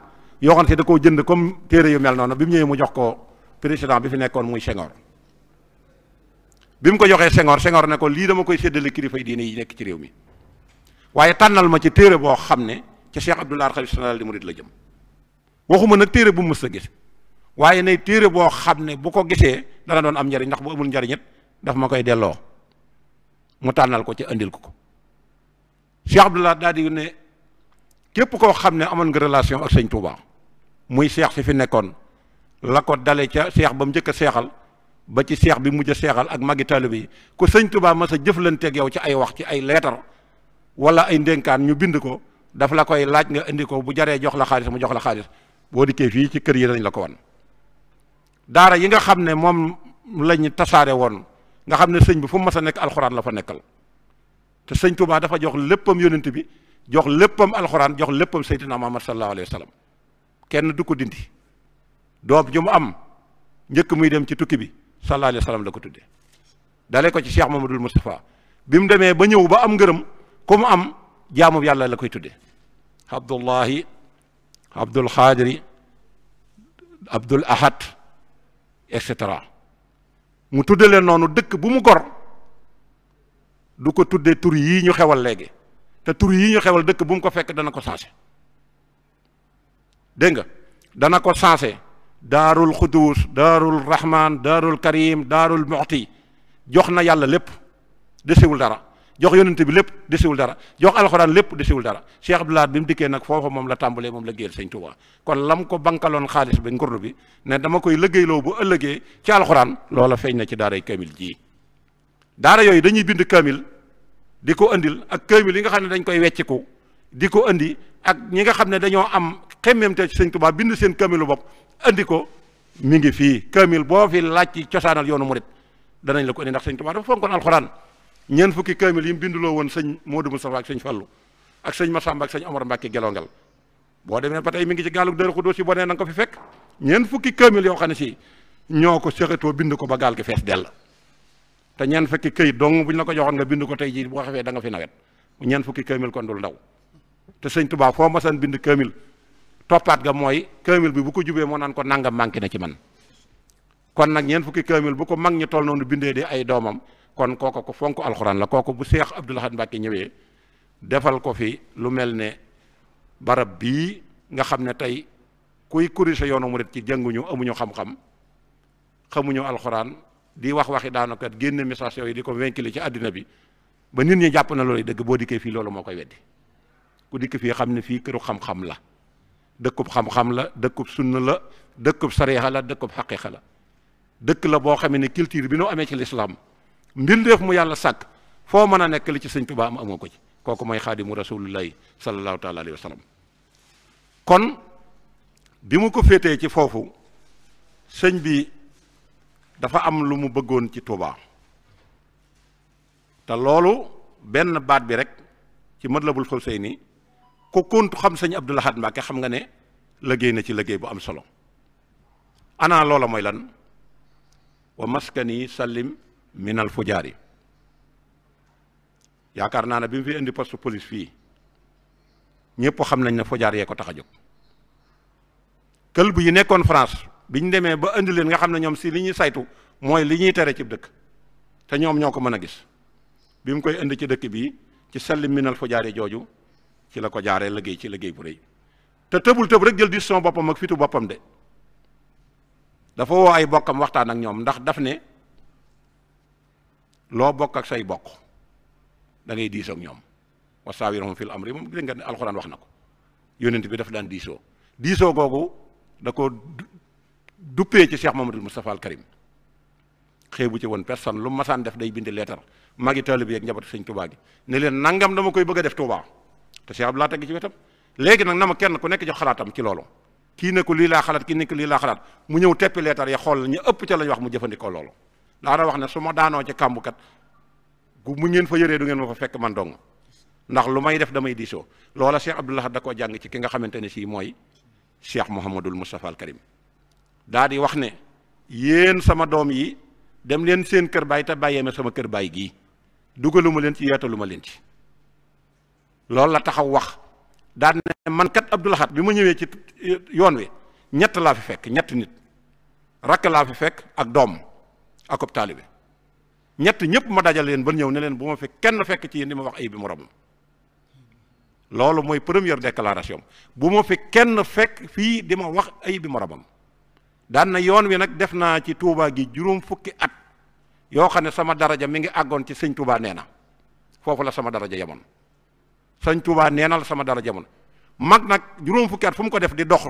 yoo xam ne da koo jënd comme téere yu mel noonu bi mu ñëwee mu jox ko président bi fi nekkoon muy Senghor bi mu ko joxee Senghor ne ko lii dama koy séddale kilifa yi diine yi nekk ci réew mi waaye tànnal ma ci téere boo xam ne ca Cheikh Abdoul Ahad xalifa général des mourides la jëm waxuma nag téere bu mu mës a gis waaye nay téere boo xam ne bu ko gisee dana doon am njariñ ndax bu amul njariñ it daf ma koy delloo mu tànnal ko ci andil ko Cheikh Abdoul Ahad daal di ne képp koo xam ne amoon nga relation ak sëñ Touba muy seex si fi nekkoon la ko dale ca seex ba mu njëkk a seexal ba ci seex bi mujj a seexal ak magi taalibe yi ku sëñ Touba mas a jëflanteeg yow ci ay wax ci ay leetar wala ay ndénkaan ñu bind ko daf la koy laaj nga indi ko bu jaree jox la xaalis mu jox la xaalis boo dikkee fii ci kër yi dañ la ko wan daara yi nga xam ne moom lañ tasaare woon nga xam ne sëñ bi fu mu mas a nekk alxuraan la fa nekkal te sëñ Touba dafa jox léppam yonent bi jox léppam alxuraan jox léppam Seydina Muhammad sallallahu alayhi wa sallam kenn du ko dindi doom ju mu am njëkk muy dem ci tukki bi sallallahu alayhi wa sallam la ko tuddee dalee ko ci Cheikh Mamadou Moustapha bi mu demee ba ñëw ba am ngërëm ku mu am jaamu yàlla la koy tuddee Abdullahi Abdul Xaadiri Abdul Ahad et cetera mu tudde leen noonu dëkk bu mu gor du ko tuddee tur yii ñu xewal léegi te tur yii ñu xewal dëkk bu mu ko fekk dana ko sensé dégg nga dana ko sensé daarul xuduus daarul rahman daarul karim daarul muxti jox na yàlla lépp desewul dara jox yonent bi lépp desewul dara jox alxuraan lépp desewul dara Cheikh Abdoul Ahad bi mu dikkee nag foofa moom la tàmbalee moom la géel sëñ Touba kon lam ko bankaloon xaalis bi ngurdu bi ne dama koy liggéeyloo bu ëllëgee ci alxuraan loola feeñ na ci daaray kamil ji daara yooyu dañuy bind kamil di ko andil ak kamil yi nga xam ne dañ koy wecciku di ko andi ak ñi nga xam ne dañoo am xemmemte ci sëñ Touba bind seen kamilu bopp andi ko mi ngi fii kamil boo fi laaj ci cosaanal yoonu murit danañ la ko indi ndax sëñ Touba dafa fonkoon alxuraan ñeent fukki kamil yi mu binduloo woon sëñ Modou Moustapha ak sëñ Fallou ak sëñ Massamba ak sëñ Omar Mbacke gelongal boo demee ba tey mi ngi ci gaalu Daaru Xudoos si boo nee na nga ko fi fekk ñeent fukki kamil yoo xam ne si ñoo ko sexetoo bind ko ba gaal gi fees dell te ñeent fukki këyit dong bu ñu la ko joxoon nga bind ko tey jii boo xefee da nga fi nawet ñeent fukki kamil kon dul ndaw te sëñ Touba foo masaan bind kamil toppaat ga mooy kamil bi bu ko jubee moo naan ko nangam manqué na ci man kon nag ñeent fukki kamil bu ko mag ñi toll noonu bindee di ay doomam kon kooku ko fonk alxuraan la kooku bu Cheikh Abdoul Ahad Mbacke ñëwee defal ko fi lu mel ne barab bii nga xam ne tey kuy corriger yoonu murit ci jànguñu amuñu xam-xam xamuñu alxuraan di wax waxi daanakat génne message yooyu di ko véhiculer ci àddina bi ba nit ñi jàpp na loolu dëgg boo dikkee fii loolu moo koy weddi ku dikk fii xam ne fii këru xam-xam la dëkkub xam-xam la dëkkub sunna la dëkkub sariixa la dëkkub xaqiiqa la dëkk la boo xamee ne culture bi nu amee ci lislaam mbindeef mu yàlla sàkk foo mën a nekk li ci sëñ Tuubaa am amoo ko ci kooku mooy xaadimu rasulillahi sallallahu taala alayhi wa sallam kon bi mu ko féetee ci foofu sëñ bi dafa am lu mu bëggoon ci Tuubaa te loolu benn baat bi rek ci Matlabul Fawzayni ku kontu xam sëñ Abdul Ahad Mbàkke xam nga ne liggéey na ci liggéey bu am solo ana loola mooy lan wa maskani sallim minal fujaari yaakaar naa ne bi mu fi indi poste police fii ñëpp xam nañ ne fujaar yee ko tax a jóg këlbu yi nekkoon France biñ demee ba indi leen nga xam ne ñoom si li ñuy saytu mooy li ñuy tere ci dëkk te ñoom ñoo ko mën a gis bi mu koy indi ci dëkk bi ci sallim minal fujaari jooju ci la ko jaaree liggéey ci liggéey bu rëy te tëbul tëb rek jël décision boppam ak fitu boppam de dafa woo ay bokkam waxtaan ak ñoom ndax daf ne loo bokk ak say bokk da ngay diisoo ak ñoom wa saawirhum fil amri moom dégg nga ne alxuraan wax na ko yónent bi daf daan diisoo googu da ko duppee ci Cheikh Mamadou Moustapha al Karim xeebu ci woon personne lu masaan def day bind leetar magi taalibe bi ak njabootu sëñ Tuubaa gi ne leen nangam dama koy bëgg a def Tuubaa te Cheikh Abdoulaye teg ci wetam léegi nag na ma kenn ku nekk jox xalaatam ci loolu kii ne ko lii laa xalaat kii ne ko lii laa xalaat mu ñëw teppi leetar ya xool ñu ëpp ca lañ wax mu jëfandikoo loolu daana wax ne su ma daanoo ci kàmbukat gu mu ngeen fa yëree du ngeen ma fa fekk man dong ndax lu may def damay diisoo loola Cheikh Abdoulaye da koo jàng ci ki nga xamante ne sii mooy Cheikh Mouhamadul Moustapha al Karim daa di wax ne yéen sama doom yi dem leen seen kër baay te bàyyee ma sama kër baay gii dugaluma leen ci yeetaluma leen ci loolu la taxaw wax daan ne man kat Abdou Lahad bi ma ñëwee ci yoon wi ñett laa fi fekk ñett nit rakk laa fi fekk ak doom ak ab taalibe ñett ñëpp ma dajal leen ba ñëw ne leen bu ma fi kenn fekk ci yéen di ma wax ayib bi moromam loolu mooy première déclaration bu ma fi kenn fekk fii di ma wax ayib bi moromam daan na yoon wi nag def naa ci Touba gi juróom fukki at yoo xam ne sama daraja mi ngi àggoon ci sëñ Touba nee na foofu la sama daraja yemoon sëñ Touba nee na la sama daraja yemoon mag nag juróom fukki at fu mu ko def di dox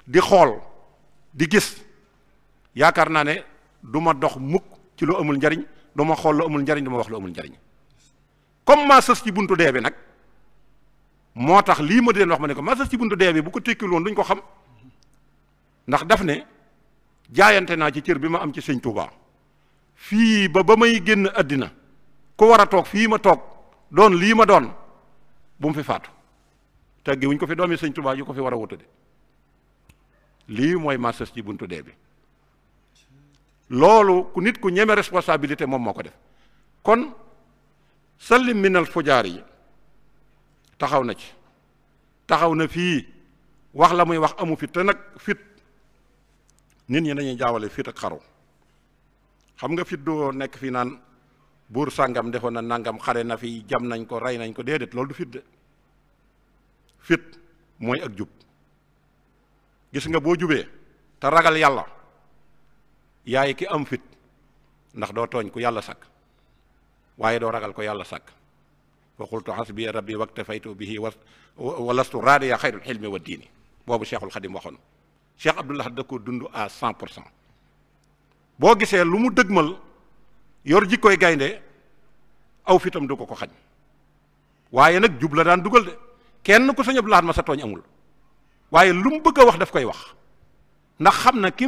di xool di gis yaakaar naa ne du ma dox mukk ci lu amul njariñ du ma xool lu amul njariñ du ma wax lu amul njariñ comme maa sës ci buntu dee bi nag moo tax lii ma di leen wax ma ne ko maa sës ci buntu dee bi bu ko tekkil woon duñ ko xam ndax daf ne jaayante naa ci cër bi ma am ci sëñ Touba fii ba may génn àddina ku war a toog fii ma toog doon lii ma doon bu mu fi faatu teggi wuñ ko fi doomi sëñ Touba yu ko fi war a wutu de lii mooy marses ci buntu dee bi loolu ku nit ku ñeme responsabilité moom moo ko def kon sallim minal fujaar yi taxaw na ci taxaw na fii wax la muy wax amu fit te nag fit nit ñi dañuy jaawale fit ak xaru xam nga fit doo nekk fii naan buur sàngam defoon na nangam xare na fi jam nañ ko rey nañ ko déedéet loolu du fit de fit mooy ak jub gis nga boo jubee te ragal yàlla yaay ki am fit ndax doo tooñ ku yàlla sàkk waaye doo ragal ko yàlla sàkk wa qultu hasbiya rabbi waktafaytu bihi wa lastu raadiya xayrul xilmi wa diini boobu Cheikhul Xadim waxoon Cheikh Abdoul Ahad da ko dund à 100% boo gisee lu mu dëgmal yor jikkoy gaynde aw fitam du ko xañ waaye nag jub la daan dugal de kenn ku Sëñ Abdoul Ahad ma sa tooñ amul waaye lu mu bëgg a wax daf koy wax ndax xam na ki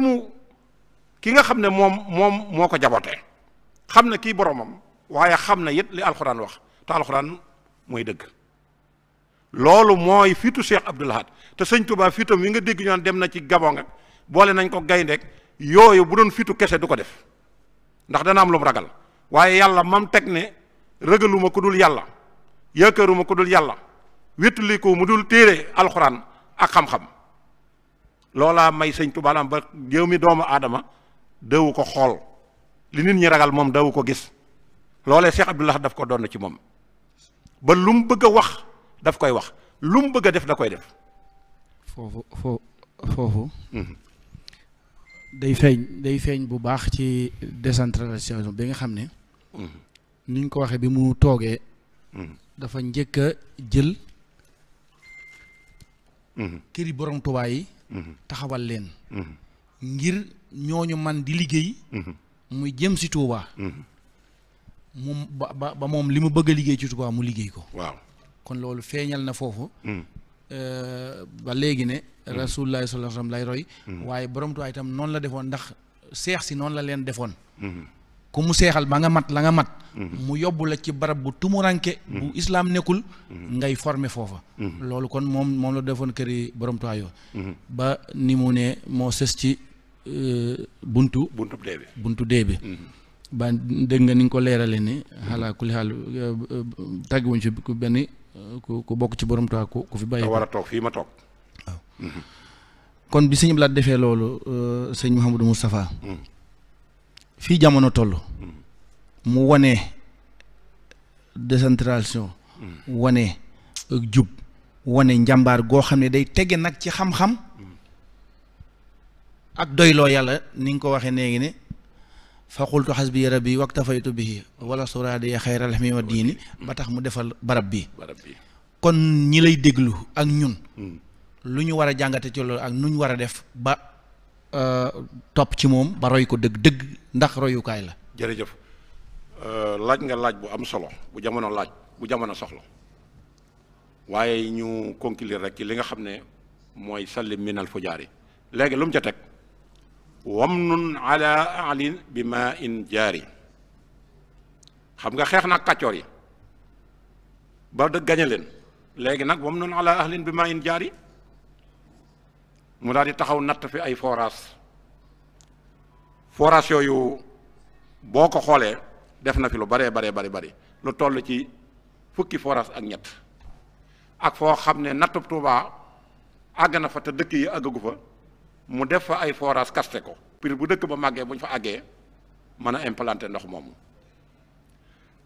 nga xam ne moom moo ko jabootee xam na kii boromam waaye xam na it li alxuraan wax te alxuraan mooy dëgg loolu mooy fitu Cheikh Abdoul Ahad te sëñ Touba fitam wi nga dégg ñu naan dem na ci Gabon nga boole nañ ko gayndeek yooyu bu doon fitu kese du ko def ndax dana am lu mu ragal waaye yàlla mam teg ne ragaluma ku dul yàlla yaakaaruma ku dul yàlla wéttali ko mu dul téere alxuraan ak xam-xam loolaa may sëñ Touba am ba yow mi doomu aadama dawu ko xool li nit ñi ragal moom dawu ko gis loolee Cheikh Abdoul Ahad daf ko doon ci moom ba lu mu bëgg a wax daf koy wax lu mu bëgg a def da koy def
foofu day feeñ bu baax ci décentralisation bi nga xam ne ni ñu ko waxee bi mu toogee dafa njëkk a jël këri borom Tuubaa yi taxawal leen ngir ñooñu man di liggéey muy jëm si Touba moom ba moom li mu bëgg a liggéey ci Touba mu liggéey ko
waaw
kon loolu feeñal na foofu ba léegi ne rasulullah sallallahu alayhi wasallam lay roy waaye borom Touba itam noonu la defoon ndax seex si noonu la leen defoon ku mu seexal ba nga mat la nga mat mu yóbbu la ci barab bu tumuranke bu islaam nekkul ngay former foofa loolu kon moom la defoon këri borom Touba yoo ba ni mu ne moo sës ci buntu dee bi ba dégg nga ni nga ko leerale ni xalaa kulli xaal tàgguwuñ ci ku benn ku bokk ci borom Touba ku fi bàyyi
war a toog fii ma toog
waaw kon bi sëñ Blaat defee loolu sëñ Mouhamadou Moustapha fii jamono toll mu wane décentralisation wane ak jub wane njàmbaar goo xam ne day tege nag ci xam-xam ak doyloo yàlla ni nga ko waxee léegi ne fa qultu hasbi rabbi waktafaytu bihi wala suraadi xayral hami wa diini ba tax mu defal barab bi kon ñi lay déglu ak ñun lu ñu war a jàngate ci loolu ak nu ñu war a def ba topp ci moom ba roy ko dëgg ndax royukaay la.
jërëjëf laaj nga laaj bu am solo bu jamono soxla waaye ñu conclure rek ci li nga xam ne mooy sallim minal fujaari léegi lu mu ca teg wamnun ala alin bi ma in jaari xam nga xeex nag kàccoor yi ba dëgg gañe leen léegi nag wamnun ala ahlin bi ma in jaari mu daal di taxaw natt fi ay forage yooyu boo ko xoolee def na fi lu bari lu toll ci fukki forage ak ñett ak foo xam ne nattub Tuubaa àgg na fa te dëkk yi àggagu fa mu def fa ay forage kaste ko pour bu dëkk ba màggee bu ñu fa àggee mën a implanter ndox moomu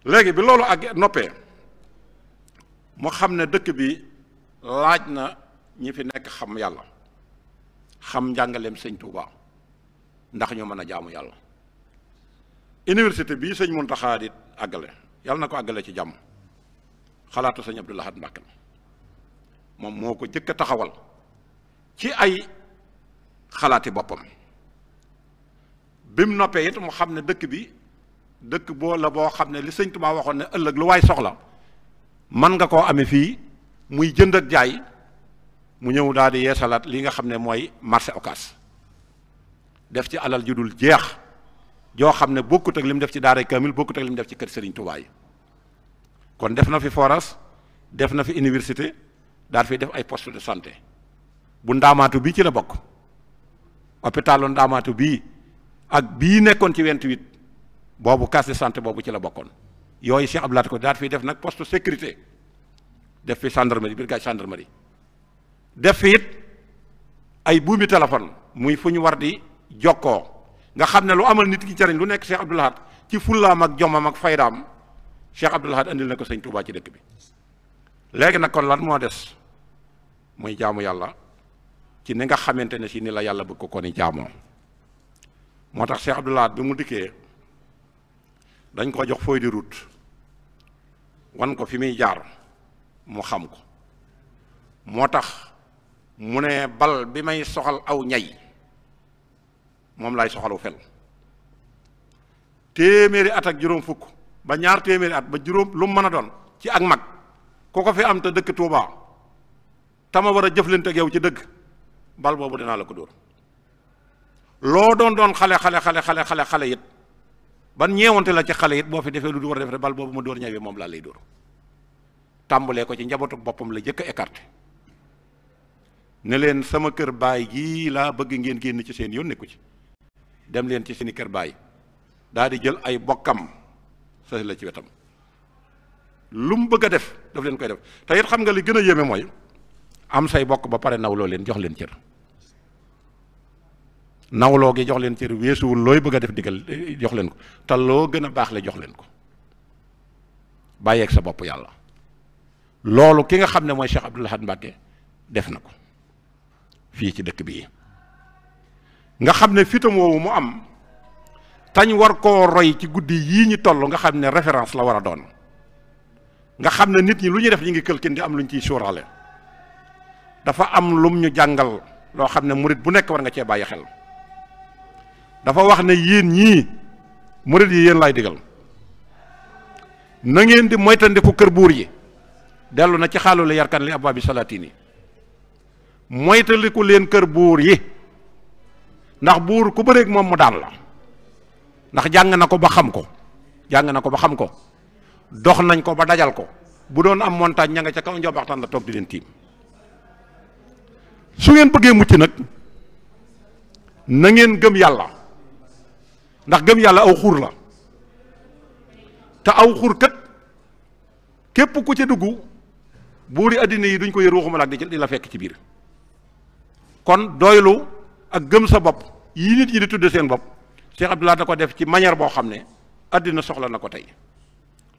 léegi bi loolu àggee noppee mu xam ne dëkk bi laaj na ñi fi nekk xam yàlla xam njàngaleem sëñ Touba ndax ñu mën a jaamu yàlla université bii sëñ Muntaxa di àggale yàlla na ko àggale ci jàmm xalaatu sëñ Abdou Lahad Mbacké moom moo ko jëkk a taxawal ci ay xalaati boppam bi mu noppee it mu xam ne dëkk bi dëkk boo la boo xam ne li sëñ Touba waxoon ne ëllëg lu waay soxla man nga koo amee fii muy jënd ak jaay mu ñëw daal di yeesalaat li nga xam ne mooy marché Ocass def ci alal ju dul jeex joo xam ne bokkut ak li mu def ci daara kamil bokkut ak li mu def ci kër Serigne Touba yi kon def na fi forage def na fi université daal fi def ay poste de santé bu ndaamaatu bii ci la bokk hôpitalu ndaamaatu bii ak bii nekkoon ci 28 boobu case de santé boobu ci la bokkoon yooyu Cheikh Abdou Lahad ko daal fi def nag poste sécurité def fi gendarmerie brigade gendarmerie def fi it ay buumi téléphone muy fu ñu war di jokkoo nga xam ne lu amal nit ki jariñ lu nekk Cheikh Abdou Lahad ci fullaam ak jomam ak faydaam Cheikh Abdou Lahad andil na ko sëñ Touba ci dëkk bi léegi nag kon lan moo des muy jaamu yàlla ci ni nga xamante ne si ni la yàlla bëgg ko ni jaamoo moo tax Cheikh Abdou Lahad bi mu dikkee dañ ko jox feuille de route wan ko fi muy jaar mu xam ko moo tax mu ne bal bi may soxal aw ñay moom lay soxalu fel téeméeri at ak juróom fukk ba ñaar téeméeri at ba juróom lu mu mën a doon ci ak mag ku ko fi am te dëkk Touba tama war a jëflante ak yow ci dëgg bal boobu dinaa la ko dóor loo doon xale it ban ñeewante la ci xale it boo fi defee lu du war a def bal boobu ma dóor ñaw moom laa lay dóor tàmbalee ko ci njabootu boppam la jëkk a écarté ne leen sama kër baay gii laa bëgg ngeen génn ci seen yónne ko ci dem leen ci seeni kër baay daal di jël ay bokkam sa la ci wetam lu mu bëgg a def daf leen koy def te it xam nga li gën a yéeme mooy am say bokk ba pare nawloo leen jox leen cër nawloo gi jox leen cër weesuwul looy bëgg a def digal jox leen ko te loo gën a baax le jox leen ko bàyyeeg sa bopp yàlla loolu ki nga xam ne mooy Cheikh Abdou Lahad Mbacké def na ko fii ci dëkk bii nga xam ne fitam woowu mu am tañ war koo roy ci guddi yii ñu toll nga xam ne référence la war a doon nga xam ne nit ñi lu ñuy def ñu ngi këlkin di am lu ñu ciy sóoraale dafa am lum ñu jàngal loo xam ne murit bu nekk war nga cee bàyyi xel dafa wax ne yéen ñii murid yi yéen laay digal na ngeen di moytandiku kër buur yi dellu na ci xaalu la yarkan li abwaabi salaatini moytandiku leen kër buur yi ndax buur ku bëreeg moom mu daan la ndax jàng na ko ba xam ko dox nañ ko ba dajal ko bu doon am montagne ña nga ca kaw njobaxtaan la toog di leen tiim su ngeen bëggee mucc nag na ngeen gëm yàlla ndax gëm yàlla aw xur la te aw xur kat képp ku ca dugg buuri addina yi duñ ko yër waxuma la ak di la fekk ci biir kon doylu ak gëm sa bopp yi nit yi di tudde seen bopp Cheikh Abdoulaye da ko def ci manière boo xam ne addina soxla na ko tey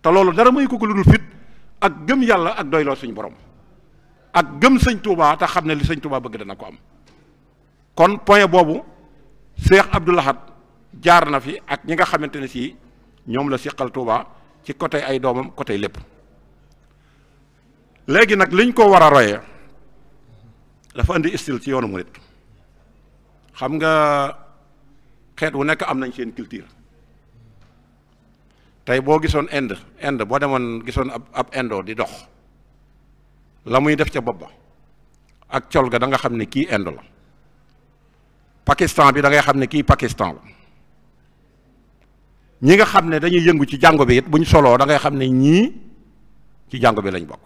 te loolu dara muy ko lu dul fit ak gëm yàlla ak doyloo suñu borom ak gëm sëñ Touba te xam ne li sëñ Touba bëgg dana ko am kon point boobu Cheikh Abdou Lahad jaar na fi ak ñi nga xamante ne si ñoom la seqal Touba ci côté ay doomam côté lépp léegi nag liñ ko war a royee dafa indi style ci yoonu murit xam nga xeet wu nekk am nañ seen culture tey boo gisoon Inde boo demoon gisoon ab indo di dox la muy def ca bopp ba ak col ga da nga xam ne kii Inde la Pakistan bi da ngay xam ne kii Pakistan la ñi nga xam ne dañuy yëngu ci jàngo bi it buñ soloo da ngay xam ne ñii ci jàngo bi lañ bokk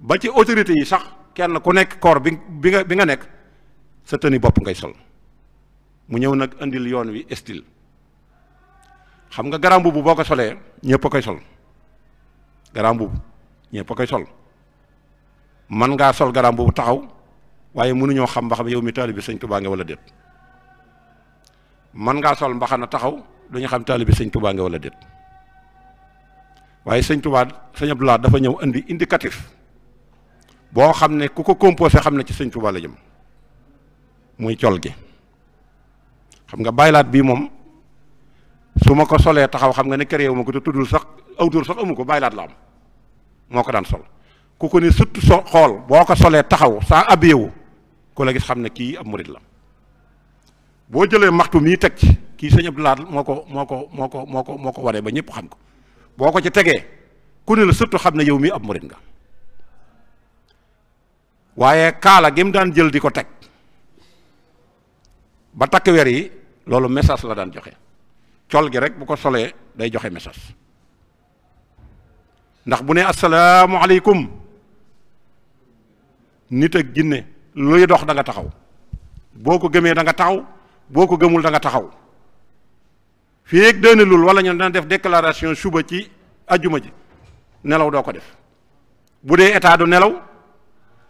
ba ci autorité yi sax kenn ku nekk corps bi nga nekk sa tëni bopp ngay sol mu ñëw nag indil yoon wi style xam nga garam bubu boo ko solee ñëpp a koy sol garam bubu ñëpp a koy sol man ngaa sol garam bubu taxaw waaye mënuñoo xam ba xam yow mi taalibi sëñ Tuubaa nga wala déet man ngaa sol mbaxana taxaw duñu xam taalibi sëñ Tuubaa nga wala déet waaye sëñ Tuubaa sëñ Abdou Lahad dafa ñëw indi indicatif boo xam ne ku ko composé xam ne ci sëñ Tuubaa la jëm muy col gi xam nga baylaat bii moom su ma ko solee taxaw xam nga ne kër yow ma ko te tuddul sax awtur sax amu ko baylaat la am moo ko daan sol ku ko ni surtout xool boo ko solee taxaw saa abeewu ku la gis xam ne kii ab murit la boo jëlee maxtu mii teg ci kii sëñ Abdou Lahad moo ko waree ba ñëpp xam ko boo ko ci tegee ku ne la surtout xam ne yow mii ab murit nga waaye kaala gi mu daan jël di ko teg ba takk weer yi loolu message la daan joxe col gi rek bu ko solee day joxe message ndax bu ne asalaamualeykum nit ak jinne luy dox da nga taxaw boo ko gëmee da nga taxaw boo ko gëmul da nga taxaw fii ak dënelul wala ñu dana def déclaration suba ci ajjuma ji nelaw doo ko def bu dee état du nelaw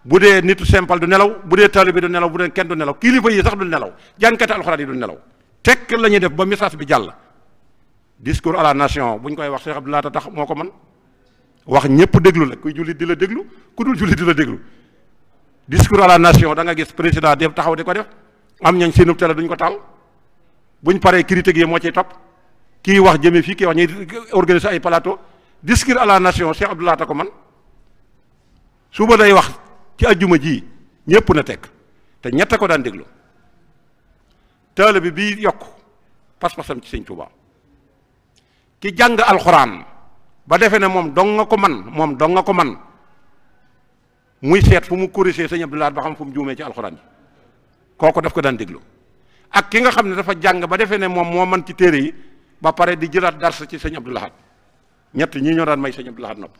bu dee nitu simple du nelaw bu dee taalibe du nelaw bu dee kenn du nelaw kilifa yi sax du nelaw jànkati alxuraan yi du nelaw tekk la ñuy def ba message bi jàll discours à la nation bu ñu koy wax Cheikh Abdou Lahad tax moo ko man wax ñëpp déglu la kuy jullit di la déglu ku dul jullit di la déglu discours à la nation da nga gis président def taxaw di ko def am ñañ seenub télé duñ ko taal buñ paree critique yi moo ciy topp kii wax jëme fii kii wax ñuy organiser ay plateau discours à la nation Cheikh Abdou Lahad ko man suba day wax ci ajjuma ji ñëpp na teg te ñett ko daan déglu taalibe bi yokk pas-pasam ci sëñ Tuubaa ki jàng alxuraan ba defee ne moom dong nga ko man muy seet fu mu corriger sëñ Abdou Lahad ba xam fu mu juumee ci alxuraan yi kooku daf ko daan déglu ak ki nga xam ne dafa jàng ba defee ne moom moo man ci téere yi ba pare di jëlaat dars ci sëñ Abdou Lahad ñett ñii ñoo daan may sëñ Abdou Lahad nopp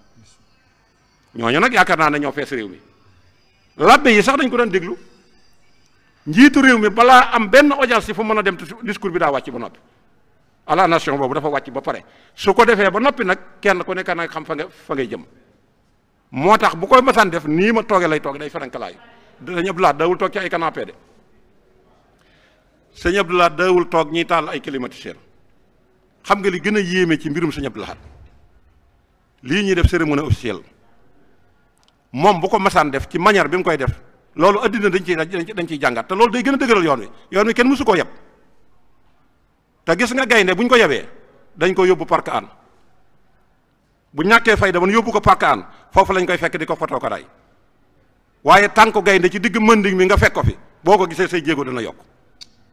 ñooñu nag yaakaar naa ne ñoo fees réew mi labbe yi sax dañ ko daan déglu njiitu réew mi balaa am benn audience si fu mën a dem discours bi daa wàcc ba noppi à la nation boobu dafa wàcc ba pare su ko defee ba noppi nag kenn ku nekk nag xam fa ngay jëm moo tax bu koy masaan def nii ma toogee lay toog day ferankalaayu sëñ Abdou Lahad daawul toog ci ay canapé de sëñ Abdou Lahad daawul toog ñiy taal ay climatiseur xam nga li gën a yéeme ci mbirum sëñ Abdou Lahad lii ñuy def cérémonie officielle moom bu ko masaan def ci manière bi mu koy def loolu addina dañ ciy jàngat te loolu day gën a dëgëral yoon wi kenn mësu koo yeb te gis nga gaynde bu ñu ko yebee dañ ko yóbbu parc an bu ñàkkee fay dama yóbbu ko parc an foofu lañ koy fekk di ko fotoo ko day waaye tànk gaynde ci digg mënding mi nga fekk ko fi boo ko gisee say jéego dana yokk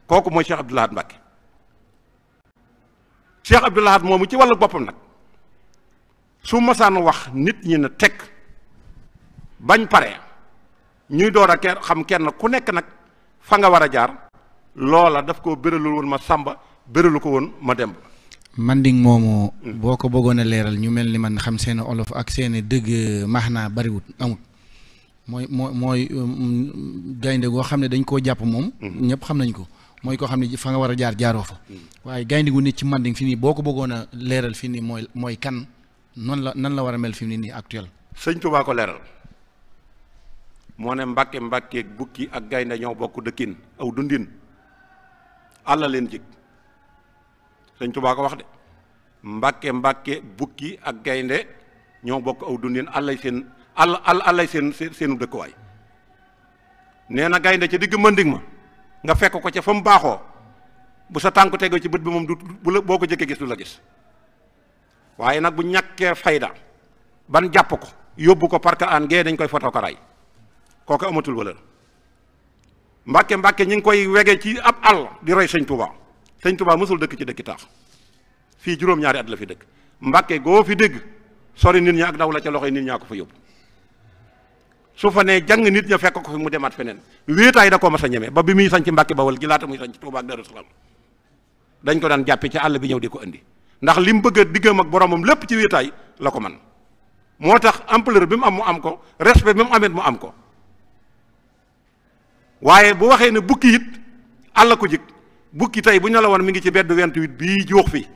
kooku mooy Cheikh Abdou Lahad Mbacké. Cheikh Abdou Lahad moomu ci wàllu boppam nag su masaan wax nit ñi na teg bañ pare ñuy door a xam kenn ku nekk nag fa nga war a jaar loola daf koo béralul woon ma sàmba béralu ko woon ma demb.
Manding moomu boo ko bëggoon a leeral ñu mel ni man xam seen olof ak seen dëgg maax naa bariwut amut mooy gaynde goo xam ne dañ koo jàpp moom ñëpp xam nañ ko mooy koo xam ne fa nga war a jaar jaaroo fa waaye gaynde gu nit ci Manding fi nii boo ko bëggoon a leeral fi nii mooy kan nan la war a mel fi nii actuel.
Sëñ Tuubaa ko leeral moo ne Mbàkke Mbàkke bukki ak gaynde ñoo bokk dëkkin aw dundin àlla leen jig Sëñ Tuubaa ko wax de Mbàkke Mbàkke bukki ak gaynde ñoo bokk aw dundin àllay seenu dëkkuwaay nee na gaynde ci digg Manding ma nga fekk ko ca fa mu baaxoo bu sa tànk tegoo ci bët bi moom boo ko jëkkee gis du la gis waaye nag bu ñàkkee fayda ban jàpp ko yóbbu ko parka an gee dañ koy foto ko ray kooku amatul valeur. Mbàkke Mbàkke ñi ngi koy wege ci ab àll di roy Sëñ Tuubaa Sëñ Tuubaa mësul dëkk ci dëkki taax fii juróom-ñaari at la fi dëkk Mbàkke goo fi dégg sori nit ñi ak daw la ca loxoy nit ñaa ko fa yóbbu su fa ne jàng nit ña fekk ko fi mu demaat feneen wéetaay da ko mas a ñeme ba bi muy sañ ci Mbàkke Bawol gi laata muy sañ ci Tuubaa ak Daaru Salaam dañ ko daan jàppe ci àll bi ñëw di ko indi ndax li mu bëgg a diggam ak boromam lépp ci wéetaay la ko man moo tax ampleur bi mu am mu am ko respect bi mu amet mu am ko waaye bu waxee ne bukki it àll ko jik bukki tey bu ñu la woon mi ngi ci beddu 28 bii juux fi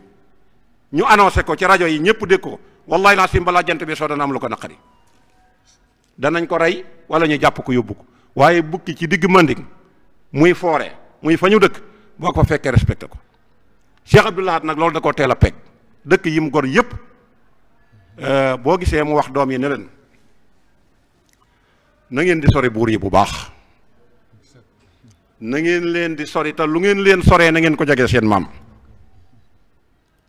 ñu annoncé ko ci rajo yi ñëpp dégg ko wallahi naa sim balaa jant bi soo dana am lu ko naqari danañ ko rey wala ñu jàpp ko yóbbu ko waaye bukki ci digg Manding muy foore muy fa ñu dëkk boo ko fekkee respecté ko Cheikh Abdou Lahad nag loolu da koo teel a pegg dëkk yi mu gor yépp boo gisee mu wax doom yi ne leen na ngeen di sori buur yi bu baax na ngeen leen di sori te lu ngeen leen soree na ngeen ko jege seen maam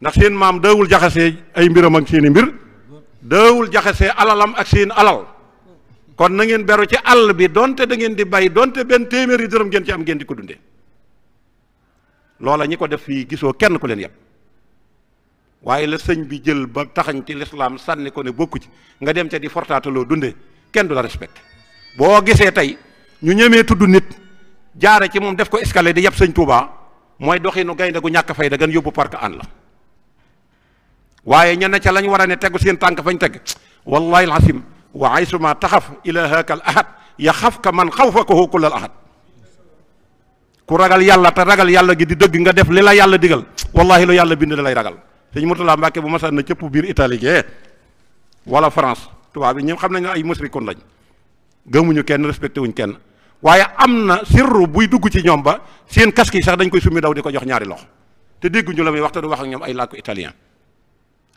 ndax seen maam daawul jaxasee ay mbiram ak seeni mbir daawul jaxasee alalam ak seen alal kon na ngeen beru ci àll bi donte da ngeen di bay donte benn téeméeri dërëm ngeen ci am ngeen di ko dundee loola ñi ko def fii gisoo kenn ku leen yeb waaye la sëñ bi jël ba taxañ ci lislaam sànni ko ne bokku ci nga dem ca di fortaataloo dundee kenn du la respecté boo gisee tey ñu ñemee tudd nit jaare ci moom def ko escalier di yeb sëñ Touba mooy doxinu gaynde gu ñàkk fay da gan yóbbu parc an la waaye ñenn ca lañ war a ne tegu seen tànk fañ teg wallahi alazim wa aysuma taxaf ilahaka al ahad yaxafka man xawfakahu kullal ahad ku ragal yàlla te ragal yàlla gi di dëgg nga def li la yàlla digal wallahi lu yàlla bind da lay ragal sëñ Murtala Mbàkke bu masaan na cëpp biir Italie gee wala France tubaab bi ñoom xam nañ ne ay musrikoon lañ gëmuñu kenn respecté wuñ kenn waaye am na sirru buy dugg ci ñoom ba seen casque yi sax dañ koy summi daw di ko jox ñaari loxo te dégguñu la muy wax te du wax ak ñoom ay làkku italien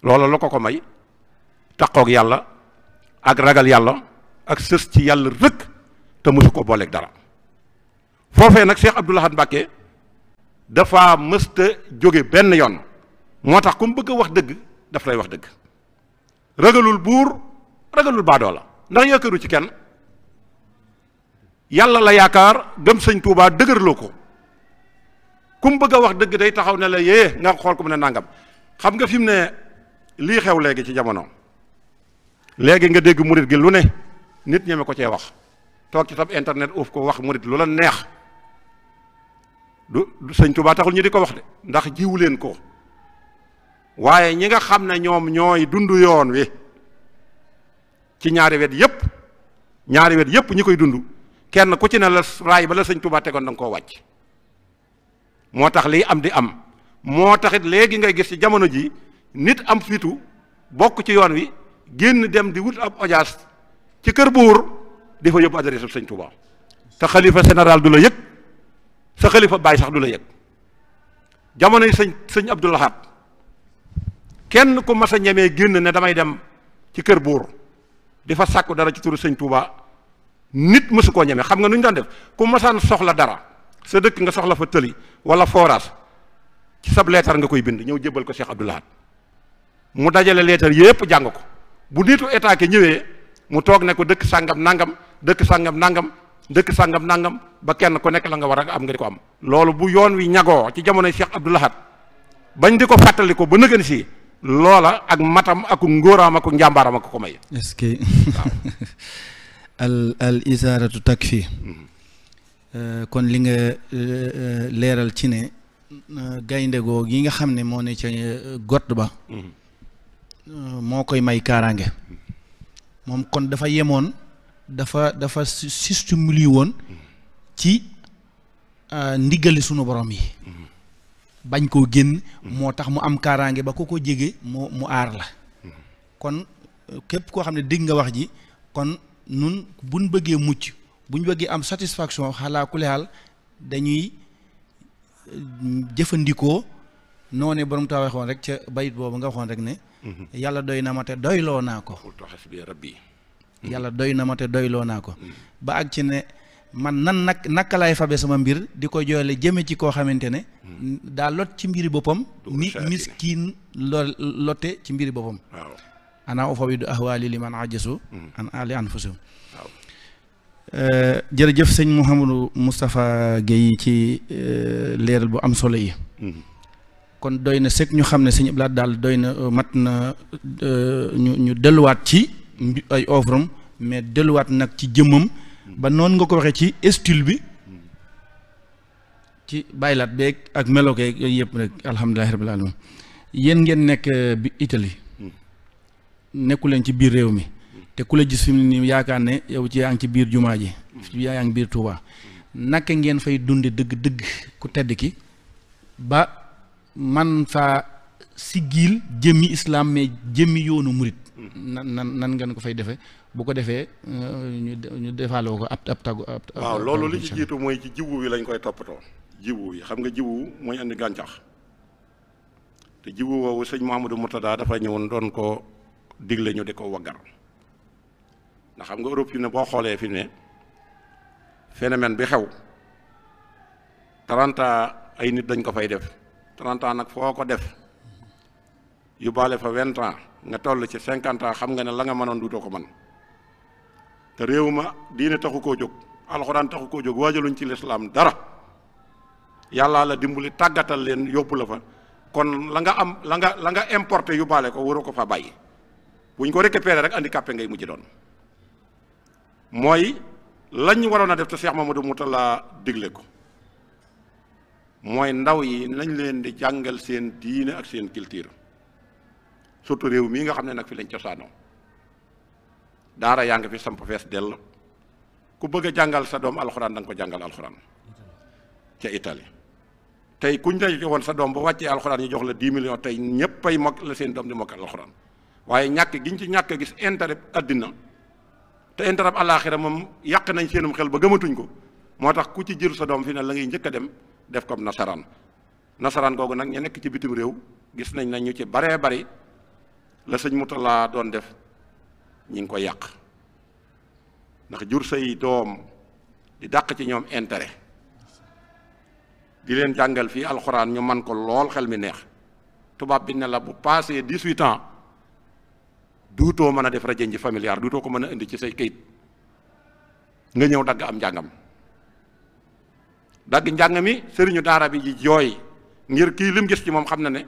loolu la ko may taqoog yàlla ak ragal yàlla ak sës ci yàlla rëkk te mosu ko booleeg dara foofee nag Cheikh Abdou Lahad Mbacké dafa mësta jóge benn yoon moo tax ku mu bëgg a wax dëgg daf lay wax dëgg ragalul buur ragalul baadoo la ndax yaakaaru ci kenn yàlla la yaakaar gëm sëñ Tuubaa dëgërloo ko ku mu bëgg a wax dëgg day taxaw ne la yee nga xool ko mu ne nangam xam nga fi mu ne lii xew léegi ci jamono léegi nga dégg murit gi lu ne nit ñeme ko cee wax toog ci tab internet uuf ko wax murit lu la neex du sëñ Tuubaa taxul ñu di ko wax de ndax jiwu leen ko waaye ñi nga xam ne ñoom ñooy dund yoon wi ci ñaari wet yépp ñi koy dund kenn ku ci ne la raay ba la sëñ Tuubaa tegoon da nga koo wàcc moo tax lii am di am moo taxit léegi ngay gis ci jamono ji nit am fitu bokk ci yoon wi génn dem di wut ab audience ci kër buur di fa yóbbu adresse sëñ Tuubaa te xalifa général du la yëg sa xalifa baay sax du la yëg jamono yi sëñ Abdou Lahad kenn ku mas a ñemee génn ne damay dem ci kër buur di fa sàkku dara ci turu sëñ Tuubaa nit mësu koo ñeme xam nga nu ñu daan def ku masaan soxla dara sa dëkk nga soxla fa tëli wala forage ci sab leetar nga koy bind ñëw jébbal ko Cheikh Abdou Lahad mu dajale leetar yépp jàng ko bu nitu état ke ñëwee mu toog ne ko dëkk sàngam nangam dëkk sàngam nangam dëkk sàngam nangam ba kenn ku nekk la nga war a am nga di ko am. loolu bu yoon wi ñagoo ci jamonoy Cheikh Abdou Lahad bañ di ko fàttali ko ba nëgën si loola ak matam ak ngóoraam ak njàmbaaram ak ko may.
est-ce que al isaaratu takfi kon li nga leeral ci ne gaynde goo gi nga xam ne moo ne ca gott ba moo koy may kaaraange moom kon dafa yemoon dafa stimuli woon ci ndigali sunu borom yi bañ koo génn moo tax mu am kaaraange ba ku ko jege mu aar la kon képp koo xam ne dégg nga wax ji kon nun buñ bëggee mucc buñ bëggee am satisfaction xalaa ku leexal dañuy jëfandikoo noone borom taa waxoon rek ca bayit boobu nga waxoon rek ne yàlla doy na ma te doyloo naa ko yàlla doy na ma te doyloo naa ko ba ak ci ne man naka lay fabe sama mbir di ko jooyle jëme ci koo xamante ne daa lot ci mbiri boppam ni miskiin lotte ci mbiri boppam ana ufawidu ahwaali liman ajasu an ali anfusum jërëjëf sëñ Mouhamadou Moustapha Guèye ci leeral bu am solo yi kon doy na sëkk ñu xam ne sëñ Abdou Lahad daal doy na mat na ñu delluwaat ci ay offre am mais delluwaat nag ci jëmmam ba noonu nga ko waxee ci style bi ci baylaat beeg ak melokeeg yooyu yëpp rek alhamdulilahi rabbil alamin yéen ngeen nekk bi Italie nekku leen ci biir réew mi te ku la gis fi mu ne nii yaakaar ne yow ci yaa ngi ci biir jumaa ji yaa ngi biir Touba naka ngeen fay dunde dëgg-dëgg ku tedd ki ba man faa siggiil jëmmi islam mais jëmmi yoonu murit nan ngeen ko fay defee bu ko defee ñu defaaloo ko ab tagu ab
waaw loolu li ci jiitu mooy ci jiwu wi lañ koy toppatoo jiwu yi xam nga jiwu mooy andi gàncax te jiwu woowu sëñ Mouhamadou Murtada dafa ñëwoon doon ko digle ñu di ko waggar ndax xam nga Europe fi ne boo xoolee fi ne phénomène bi xew 30 ans ay nit dañ ko fay def 30 ans nag foo ko def yóbbaale fa 20 ans nga toll ci 50 ans xam nga ne la nga mënoon duutoo ko mën te réew ma diine taxu koo jóg alxuraan taxu koo jóg waajaluñ ci lislaam dara yàllaa la dimbali tàggatal leen yóbbu la fa kon la nga am la nga importé yóbbaale ko waroo ko fa bàyyi buñ ko récupéré rek handicapé ngay mujj doon mooy lañ waroon a def te Cheikh Mamadou Moutalla digle ko mooy ndaw yi nañ leen di jàngal seen diine ak seen culture surtout réew mii nga xam ne nag fi lañ cosaanoo daara yaa ngi fi samp fees dell ku bëgg a jàngal sa doom alxuraan da nga ko jàngal alxuraan ca Italie tey kuñ la joxoon sa doom ba wàccee alxuraan ñu jox la 10 millions tey ñëpp ay mokk la seen doom di mokkal alxuraan waaye ñàkk giñ ci ñàkk gis intérêt addina te intérêt àllaaxira moom yàq nañ seenum xel ba gëmatuñ ko moo tax ku ci jël sa doom fi ne la ngay njëkk a dem def comme nasaraan googu nag ñu nekk ci bitim réew gis nañ na ñu ci baree bari la sëñ Moutalla doon def ñi ngi ko yàq ndax jur say doom di dàq ci ñoom intérêt di leen jàngal fii alxuraan ñu man ko lool xel mi neex tubaab bi ne la bu passé 18 ans duutoo mën a def rajo familiar duutoo ko mën a indi ci say kayit nga ñëw dagg am njàngam dagg njàng mi sëriñu daara bi ji jooy ngir kii lim gis ci moom xam na ne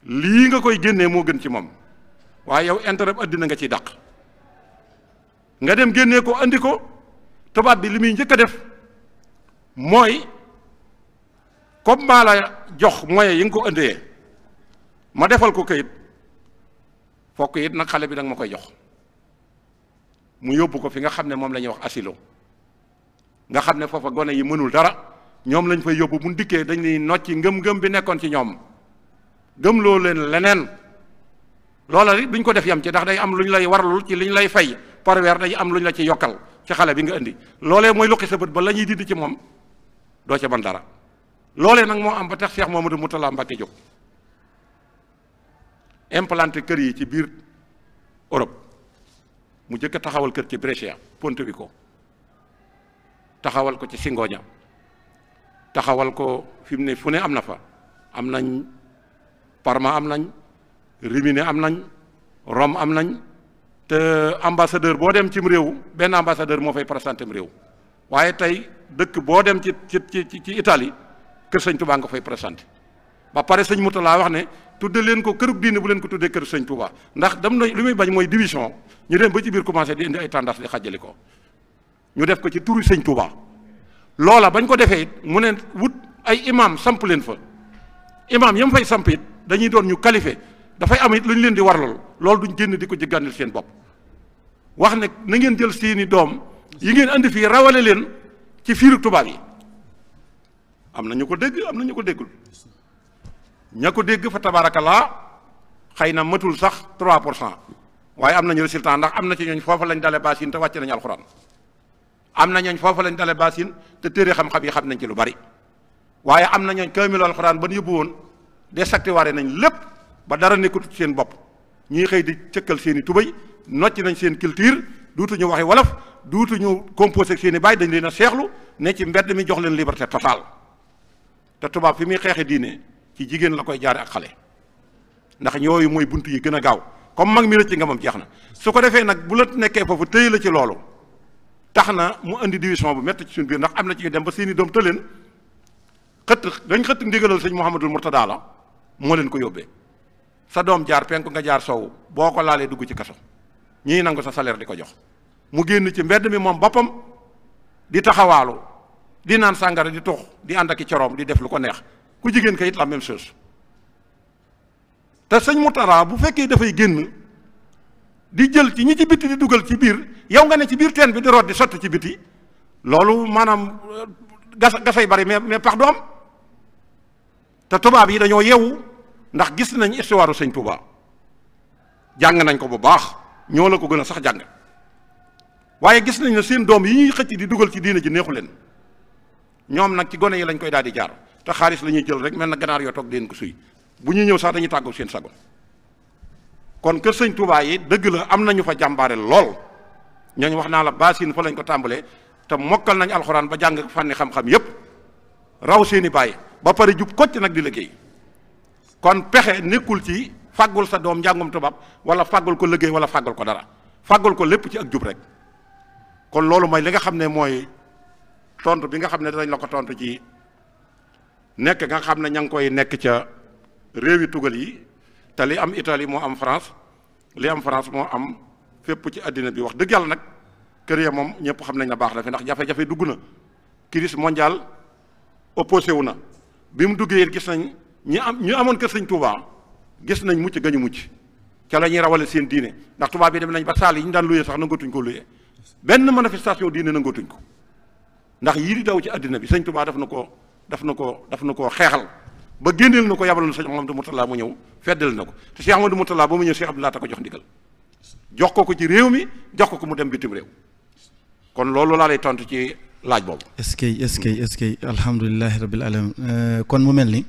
lii nga koy génnee moo gën ci moom waaye yow intérêt addina nga ciy dàq nga dem génnee ko andi ko tubaab bi li muy njëkk a def mooy comme maa la jox moyens yi nga ko indee ma defal ko kayit fokk it nag xale bi danga ma koy jox mu yóbbu ko fi nga xam ne moom la ñuy wax asilo nga xam ne foofa gone yi mënul dara ñoom lañ fay yóbbu bu dikkee dañ lay nocci ngëm-ngëm bi nekkoon ci ñoom gëmloo leen leneen loola it duñ ko def yam ci ndax day am lu ñu lay warlul ci li ñu lay fay par weer day am lu ñu la ci yokkal ci xale bi nga indi loolee mooy luqi sa bët ba la ñuy dindi ci moom doo ca mën dara loolee nag moo am ba tax Cheikh Mamadou Moutalla Mbacké jóg implanté kër yi ci biir Europe mu jëkk a taxawal kër ci Brescia Pontevico taxawal ko ci Singoña taxawal ko fi mu ne fu ne am na fa am nañ Parma am nañ Rimini am nañ Rome am nañ te ambassadeur boo dem cim réew benn ambassadeur moo fay présenté réew waaye tey dëkk boo dem ci Italie kër sëñ Touba nga fay présenté ba pare sëñ Moutalla wax ne tudde leen ko kërug diine bu leen ko tuddee kër sëñ Touba ndax dem na li muy bañ mooy division ñu dem ba ci biir commencé di indi ay tendance di xàjjali ko ñu def ko ci turu sëñ Touba loola bañ ko defee it mu ne wut ay imam samp leen fa imam yam fay samp it dañuy doon ñu qualifié dafay am it lu ñu leen di warlool loolu duñ génn di ko jëggandil seen bopp wax ne na ngeen jël seeni doom yi ngeen andi fii rawale leen ci fiiru tubaab yi am na ñu ko dégg am na ñu ko déggul ña ko dégg fa tabaarakallaa xëy na matul sax 3% waaye am nañu résultat ndax am na ci ñooñ foofa lañ dale baasin te wàcce nañu alxuraan am na ñooñ foofa lañ dale baasin te téere xam-xam yi xam nañ ci lu bari waaye am na ñooñ kaamilu alxuraan ba ñu yóbbu woon désactivé nañ lépp ba dara nekkut ci seen bopp ñuy xëy di cëkkal seen i tubéy nocc nañ seen culture duutuñu waxi wolof duutuñu composé seen i baay dañ leen a seexlu ne ci mbedd mi jox leen liberté totale te tubaab fi muy xeexe diine ci jigéen la koy jaare ak xale ndax yooyu mooy bunt yi gën a gaaw comme mag mi rëcc nga moom jeex na su ko defee nag bu la nekkee foofu tëye la ci loolu tax na mu indi division bu métti ci suñu biir ndax am na ci ñu dem ba seeni doom tëleen xëtt ndigalal sëñ Mouhamadul Mourtada la moo leen ko yóbbee sa doom jaar penku nga jaar sow boo ko laalee dugg ci kaso ñii nangu sa salaire di ko jox mu génn ci mbedd mi moom boppam di taxawaalu di naan sàngara di tux di ànd ak i coroom di def lu ko neex ku jigéen ka it la même chose te sëñ Mourtada bu fekkee dafay génn di jël ci ñi ci biti di dugal ci biir yow nga ne ci biir teen bi di root di sotti ci biti loolu maanaam gasay bari mais pax du am te tubaab yi dañoo yeewu ndax gis nañ histoire sëñ Touba jàng nañ ko bu baax ñoo la ko gën a sax jàng waaye gis nañ ne seen doom yi ñuy xëcc di dugal ci diina ji neexu leen ñoom nag ci gone yi lañ koy daal di jaar te xaalis la ñuy jël rek mel na ganaar yoo toog deen ko suy bu ñuy ñëw sax dañuy tàggu seen sago kon kër sëñ Touba yi dëgg la am nañu fa jàmbaare lool ñooñu wax naa la baasin fa lañ ko tàmbalee te mokkal nañ alxuraan ba jàng fànni xam-xam yépp raw seeni baay ba pare jub kocc nag di liggéey kon pexe nekkul ci fàggul sa doom njàngum tubaab wala fàggul ko liggéey wala fàggul ko dara fàggul ko lépp ci ak jub rek kon loolu mooy li nga xam ne mooy tontu bi nga xam ne danañ la ko tontu ci nekk nga xam ne ña ngi koy nekk ca réewi tugal yi te li am Italie moo am France li am France moo am fépp ci àddina bi wax dëgg yàlla nag kër ya moom ñëpp xam nañ na baax la fi ndax jafe-jafe dugg na crise mondiale opposé wu na bi mu duggee gis nañ ñu amoon kër sëñ Touba gis nañ mucc gañu mucc ca la ñuy rawale seen diine ndax tubaab bi dem nañ ba saal yi ñu daan luyee sax nangootuñ ko luyee benn manifestation diine nangootuñ ko ndax yii di daw ci àddina bi sëñ Touba daf na ko xeexal ba génneel na ko yabal na sëñ Amadou Mourtala mu ñëw feddal na ko te Cheikh Amadou Mourtala ba mu ñëw Cheikh Abdoulaye ta ko jox ndigal jox ko ci réew mi jox ko mu dem bitim réew kon loolu laa lay tontu ci laaj boobu.
est-ce que alhamdulilahi rabbil alamin kon mu mel ni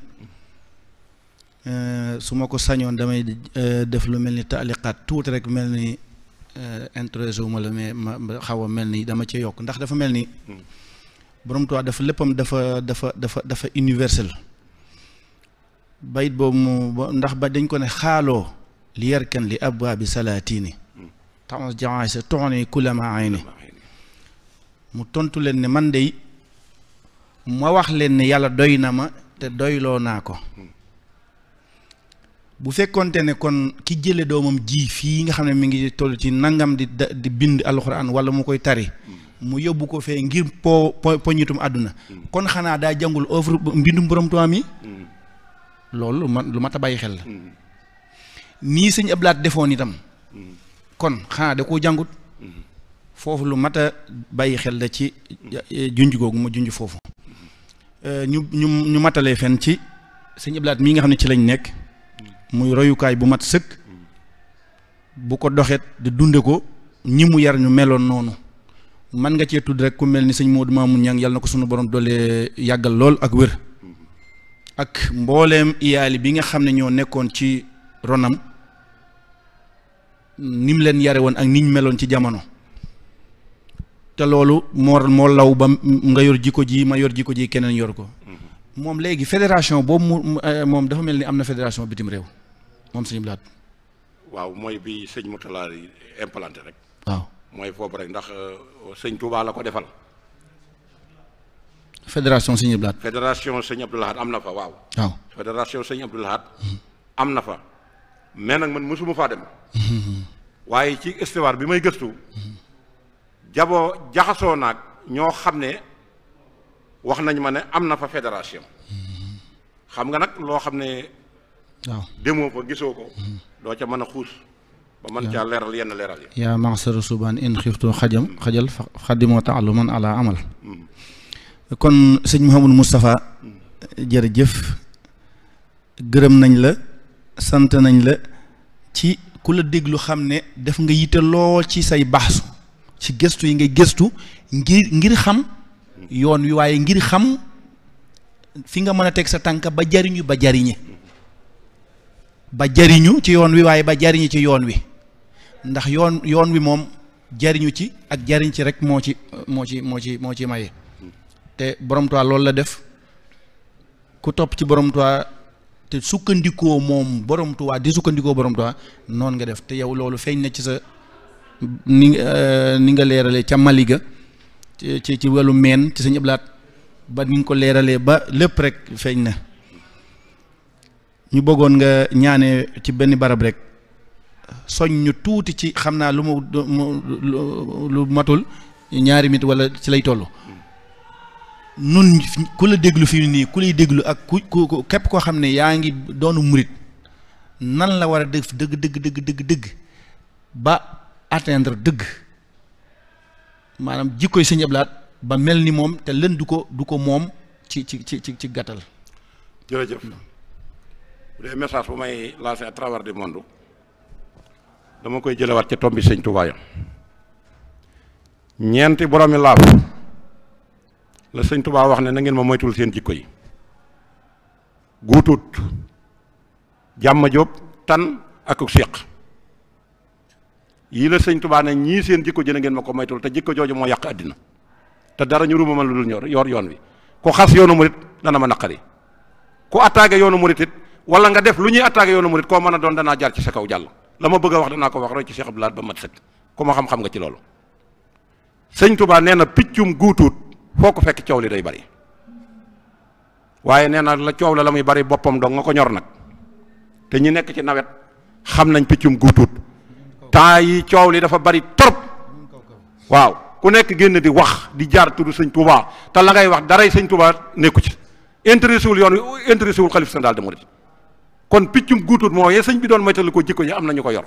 su ma ko sañoon damay def lu mel ni taaliqaat tuuti rek mel ni intéressé wu ma la mais ma xaw a mel ni dama ci yokk ndax dafa mel ni borom Tuubaa dafa léppam dafa universel bayit boobu mu ndax ba dañ ko ne xaaloo li yarkan li abwaabi salaatini taxons jawaay sa toxne kulama ayni mu tontu leen ne man de ma wax leen ne yàlla doy na ma te doyloo naa ko bu fekkonte ne kon ki jële doomam ji fii nga xam ne mi ngi toll ci nangam di bind alxuraan wala mu koy tari mu yóbbu ko fee ngir poñitum àdduna kon xanaa daa jàngul œuvre mbindum borom Tuubaa mi loolu lu mat a bàyyi xel la nii sëñ Ablaat defoon itam kon xanaa da koo jàngut foofu lu mat a bàyyi xel la ci junj googu ma junj foofu ñu matalee fen ci sëñ Ablaat mii nga xam ne ci lañ nekk muy royukaay bu mat sëkk bu ko doxet di dunde ko ñi mu yar ñu meloon noonu man nga cee tudd rek ku mel ni sëñ Modou Mamoun Niang yàlla na ko sunu borom doole yàggal lool ak wér ak mbooleem iyaali bi nga xam ne ñoo nekkoon ci ronam ni mu leen yare woon ak niñ meloon ci jamono te loolu moo law ba nga yor jikko ji ma yor jikko ji keneen yor ko moom léegi fédération boobu moom dafa mel ni am na fédération bitim réew moom sëñ Blaat
waaw mooy bi sëñ Mourtala implanté rek
waaw
mooy foofu rek ndax sëñ Touba la ko defal
fédération sëñ Abdou Lahad.
fédération sëñ Abdou Lahad am na fa waaw.
waaw
fédération sëñ Abdou Lahad am na fa mais nag man mosuma faa dem. waaye ci histoire bi may gëstu. jaxasoo naag ñoo xam ne wax nañ ma ne am na fa fédération. xam nga nag loo xam ne.
waaw
demoo fa gisoo ko. doo ca mën a xuus. ba mën caa leeral yenn leeral yi.
yaa maxsara subaan in xiftu xajal xadimoo taaluman ala amal. kon sëñ Mouhamadou Moustapha jërëjëf gërëm nañ la sant nañ la ci ku la déglu xam ne def nga yitte lool ci say baaxsu ci gëstu yi ngay gëstu ngir xam yoon wi waaye ngir xam fi nga mën a teg sa tànk ba jariñu ci yoon wi waaye ba jariñu ci yoon wi ndax yoon wi moom jariñu ci ak jariñ ci rek moo ci maye. te borom Tuubaa loolu la def ku topp ci borom Tuubaa te sukkandikoo moom borom Tuubaa di sukkandikoo borom Tuubaa noonu nga def te yow loolu feeñ na ci sa ni nga leeralee ca Maliga ci wàllu meen ci Sëñ Abdou Lahad ba ni nga ko leeralee ba lépp rek feeñ na ñu bëggoon nga ñaane ci benn barab rek soñ ñu tuuti ci xam naa lu matul ñaari minute wala ci lay toll. nun ku la déglu fii nii ku lay déglu ak ku képp koo xam ne yaa ngi doonu murit nan la war a def dëgg ba atteindre dëgg maanaam jikkoy Sëñ Abdou Lahad ba mel ni moom te len du ko moom ci gàttal.
jërëjëf bu dee message bu may lancer à travers du monde dama koy jëlewaat ca tombi Sëñ Tuubaa ya ñeenti boroomi laaf la Sëñ Tuubaa wax ne na ngeen ma moytul seen jikko yi guutut jàmm jóob tan ak séq yii la Sëñ Tuubaa ne ñii seen jikko ji na ngeen ma ko moytul te jikko jooju moo yàq àddina te dara ñu ruma ma lu dul yor yoon wi ku xas yoonu murit dana ma naqari ku attaqué yoonu murit it wala nga def lu ñuy attaqué yoonu murit koo mën a doon danaa jaar ci sa kaw jàll la ma bëgg a wax danaa ko wax roy ci Cheikh Abdou Lahad ba mat sëkk ku ma xam nga ci loolu. Sëñ Tuubaa nee na piccum guutut foo ko fekk coow li day bari waaye nee na la coow la muy bari boppam dong nga ko ñor nag te ñi nekk ci nawet xam nañ piccum guutut temps yi coow li dafa bari trop waaw ku nekk génn di wax di jaar tudd Sëñ Tuubaa te la ngay wax daray Sëñ Tuubaa nekku ci intéressé wul yoon wi intéressé wul xalif général des mourides kon piccum guutut moo yee sëñ bi doon moytali ko jikko yi am na ñu ko yor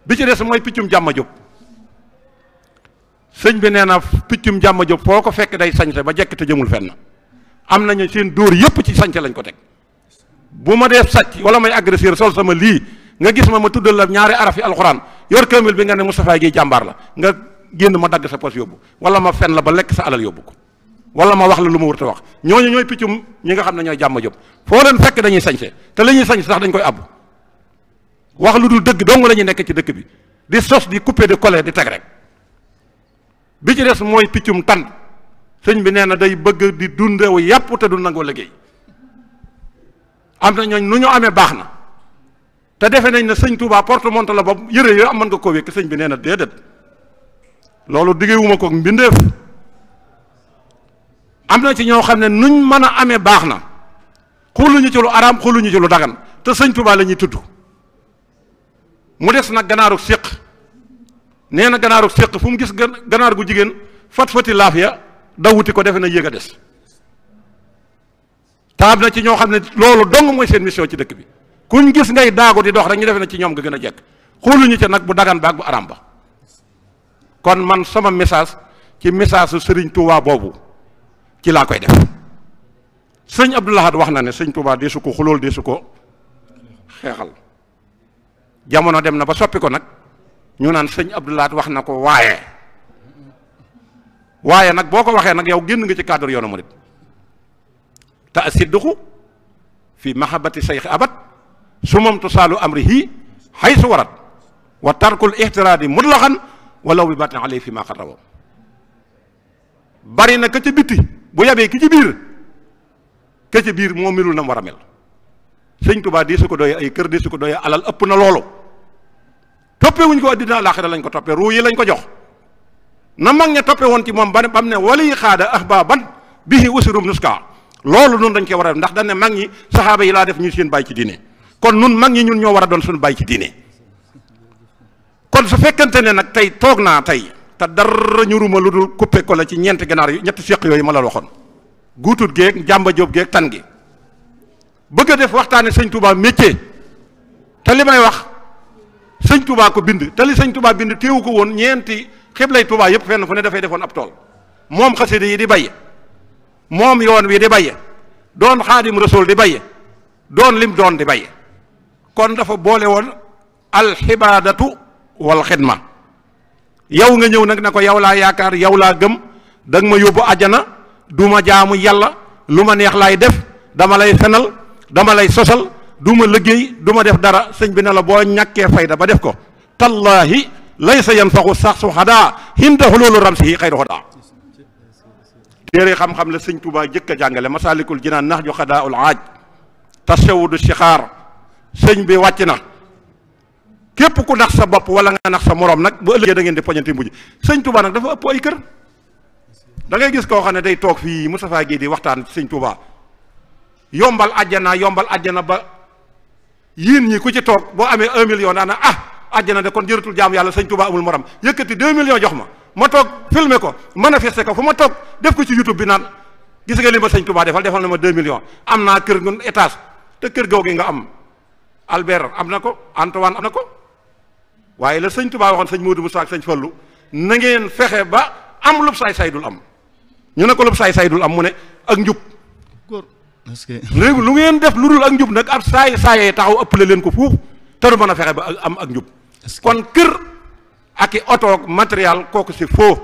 bi ci des mooy piccum jàmma jóg sëñ bi nee na piccum jàmma jóg foo ko fekk day sañse ba jekk te jëmul fenn am nañu seen dóor yëpp ci sañse lañ ko teg bu ma dee sàcc wala may agresseur sol sama lii nga gis ma tuddal la ñaari arafi alxuraan yor kaamil bi nga ne Moustapha gi jàmbaar la nga génn ma dagg sa pos yóbbu wala ma fen la ba lekk sa alal yóbbu ko wala ma wax la lu ma wërta wax ñooñu ñooy piccum ñi nga xam ne ñooy jàmma jóg foo leen fekk dañuy sañse te la ñuy sañse sax dañ koy abbu wax lu dul dëgg dong la ñuy nekk ci dëkk bi di sos di couper di coller di teg rek bi ci des mooy piccum tan sëñ bi nee na day bëgg di dundewu yàpp te du nangoo liggéey am na ñooñ nu ñu amee baax na te defe nañ ne Sëñ Tuubaa porte-monnaie la bopp yëre yooyu am mën nga koo wékk sëñ bi nee na déedéet loolu diggewuma ko mbindeef am na ci ñoo xam ne nuñ mën a amee baax na xooluñu ci lu araam xooluñu ci lu dagan te Sëñ Tuubaa la ñuy tudd mu des nag ganaaru séq nee na ganaaru séq fu mu gis ganaar gu jigéen fat-fati laaf ya dawuti ko defe na yéeg a des taab na ci ñoo xam ne loolu dong mooy seen mission ci dëkk bi kuñ gis ngay daagu di dox rek ñu defe na ci ñoom nga gën a jekk xooluñu ca nag bu dagan ba ak bu araam ba kon man sama message ci message su Sëriñ Tuubaa boobu ci laa koy def sëñ Abdou Lahad wax na ne Sëñ Tuubaa deesu ko xulool deesu ko xeexal jamono dem na ba soppi ko nag ñu naan sëñ Abdou Lahad wax na ko waaye nag boo ko waxee nag yow génn nga ci cadre yoonu murid te asidduqu fi mahabbati sayxi abad sumam tusaalu amrihi haysu warat wa tarkul ihtiradi mutlaxan walaw bi batin alay fi ma xarrawo bari na ka ca bitti bu yabee ki ci biir ka ca biir moo melul na mu war a mel sëñ Tuubaa di su ko doyee ay kër di su ko doyee alal ëpp na loolu toppee wuñ ko addina àllaaxira lañ ko toppee ruu yi lañ ko jox na mag ña toppe woon ci moom ba mu ne wali xaada ahbaban bihi usirum nuska loolu nun dañ koy war a def ndax dañ ne mag ñi saxaaba yi laa def ñu seen bàyyi ci diine kon nun mag ñi ñun ñoo war a doon suñu bàyyi ci diine kon su fekkante ne nag tey toog naa tey te dara ñuruma lu dul coupé ko la ci ñeenti ganaar yu ñetti seq yooyu ma la waxoon guutut geeg jàmba jóob geeg tan gi bëgg a def waxtaane sëñ Touba métier te li may wax sëñ Touba ko bind te li sëñ Touba bind téewu ko woon ñeenti xiblay Touba yëpp fenn fu ne dafay defoon ab tool moom xasida yi di baye moom yoon wi di baye doon xaadim rasul di baye doon lim doon di baye kon dafa boole woon alxibaadatu wal xidma yow nga ñëw nag ne ko yow laa yaakaar yow laa gëm da nga ma yóbbu àjjana du ma jaamu yàlla lu ma neex laay def dama lay fenal dama lay sosal du ma liggéey du ma def dara sëñ bi ne la boo ñàkkee fayda ba def ko tallaahi laysa yanfaxu sax su xadaa hinda xulóolu ramsihi xayru xadaa téere xam-xam la sëñ Tuubaa jëkk a jàngale masaalikul jinaan nax ju xadaa'ul aaj tasawudu sixaar sëñ bi wàcc na képp ku nax sa bopp wala nga nax sa morom nag bu ëllëgee da ngeen di poñante mujj sëñ Tuubaa nag dafa ëpp ay kër da ngay gis koo xam ne day toog fii Moustapha Guèye di waxtaan ci sëñ Tuubaa yombal àjjana ba yéen ñi ku ci toog boo amee 1 million daana àjjana de kon jëratul jaamu yàlla sëñ Tuubaa amul morom yëkkati 2 millions jox ma toog filmer ko manifester ko fu ma toog def ko ci YouTube bi naan gis nga li ma sëñ Tuubaa defal na ma 2 millions am naa kër gun étage te kër googu nga am Albert am na ko Antoine am na ko waaye la sëñ Tuubaa waxoon sëñ Modou Moussa ak sëñ Fallu na ngeen fexe ba am lub saay dul am ñu ne ko lub saay dul am mu ne ak njub léegi lu ngeen def lu dul ak njub nag ab saayee taxaw ëppale leen ko fuuf te du mën a fexe ba am ak njub kon kër ak i oto matériel kooku si faux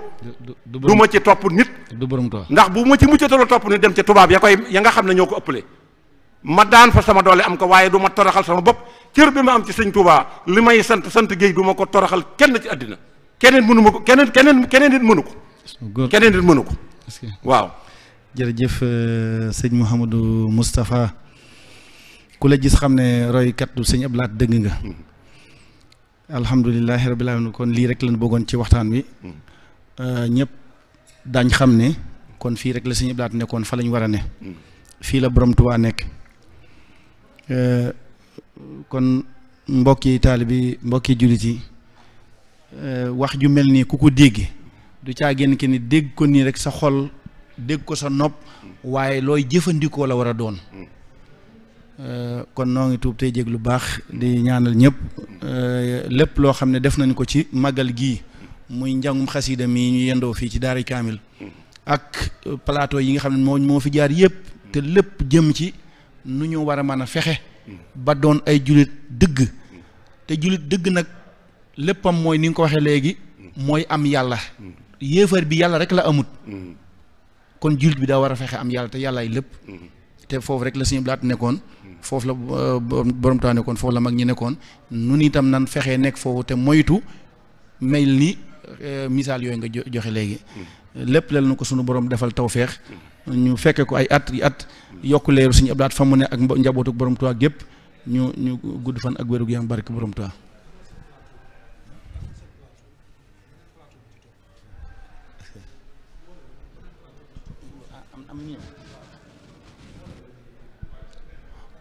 du ma ci topp nit ndax bu ma ci muccataloo topp nit dem ca tubaab ya nga xam ne ñoo ko ëppale ma daan fa sama doole am ko waaye du ma toroxal sama bopp cër bi ma am ci sëñ Tuubaa li may sant Géey du ma ko toroxal kenn ci àddina keneen mënu ma ko keneen nit mënu ko waaw
jërëjëf sëñ Mouhamadou Moustapha ku la gis xam ne roykat du sëñ Abdou Lahad dëgg nga alhamdulilahi rabbil alamin kon lii rek lañ bëggoon ci waxtaan wi ñëpp daañ xam ne kon fii rek la sëñ Abdou Lahad nekkoon fa lañ war a ne fii la borom Tuubaa nekk kon mbokki taalibi mbokki jullit yi wax ju mel nii ku ko dégg du caa génn ki ni dégg ko nii rek sa xol dégg ko sa nopp waaye looy jëfandikoo la war a doon kon noo ngi tuub tey jég lu baax di ñaanal ñëpp lépp loo xam ne def nañ ko ci màggal gii muy njàngum xasida mi ñu yendoo fii ci Daaray Kaamil ak plateau yi nga xam ne moo fi jaar yëpp te lépp jëm ci nu ñu war a mën a fexe ba doon ay jullit dëgg te jullit dëgg nag léppam mooy ni nga ko waxee léegi mooy am yàlla yéefar bi yàlla rek la amut kon jullit bi daa war a fexe am yàlla te yàllaay lépp te foofu rek la Sëñ Abdou Lahad nekkoon foofu la borom taa nekkoon foofu la mag ñi nekkoon nun itam nan fexee nekk foofu te moytu mel ni misaal yooyu nga joxe léegi lépp lel na ko sunu borom defal tawfeex ñu fekke ko ay at yokk leeru Sëñ Abdou Lahad fa mu ne ak njabootu borom Tuubaa gépp ñu gudd fan ak wéru gu yaram barke borom Tuubaa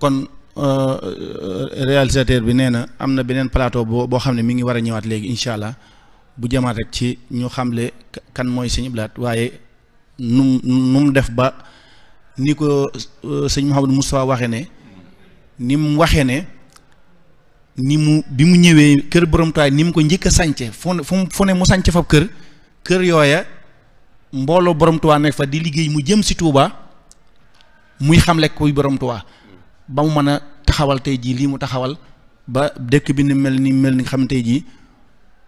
kon réalisateur bi nee na am na beneen plateau boo xam ne mi ngi war a ñëwaat léegi incha allah bu jëmaat rek ci ñu xamle kan mooy Sëñ Abdou Lahad waaye nu mu def ba ni ko sëñ Mouhamadou Moustapha waxee ne ni mu waxee ne ni mu bi mu ñëwee kër borom Tuubaa ni mu ko njëkk a sànce fu ne mu sànce fa kër yooya mbooloo borom Tuubaa nekk fa di liggéey mu jëm si Tuubaa muy xamle kuy borom Tuubaa ba mu mën a taxawal tey jii lii mu taxawal ba dëkk bi ni mel ni nga xam tey jii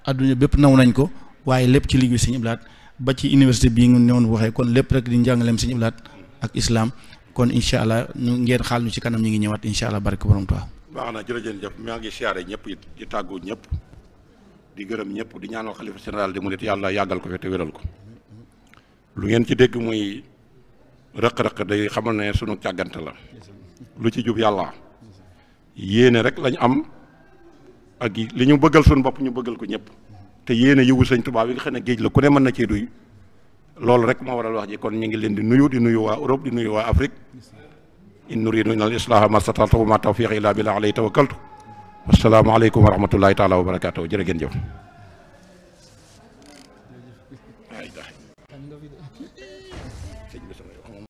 adduna bépp naw nañ ko waaye lépp ci liggéey Sëñ Abdou Lahad ba ci université bii nga ñëwoon waxee kon lépp rek di njàngaleem Sëñ Abdou Lahad ak islam kon incha allah ñu ngeen xaal ñu ci kanam ñu ngi ñëwaat incha allah barke borom Tuubaa.
baax na jërëjëf maa ngi siyaare ñëpp it di tàggu ñëpp di gërëm ñëpp di ñaanal xalifa général di mu nit yàlla yàggal ko fi te wéral ko lu ngeen ci dégg muy rëq-rëq day xamal ne sunu càggante la lu ci jub yàlla yéene rek lañ am ak li ñu bëggal suñu bopp ñu bëggal ko ñëpp te yéene yiwu sëñ Tuubaa bi nga xam ne géej la ku ne mën na cee duy loolu rek moo waral wax ji kon ñu ngi leen di nuyu waa Europe di nuyu waa Afrique in nuriidu illa al-islaaha ma stata'tu wa ma tawfiiqi illa billah alayhi tawakkaltu wassalaamu aleykum wa rahmatullahi taala wa barakaatuh jërë ngeen jëf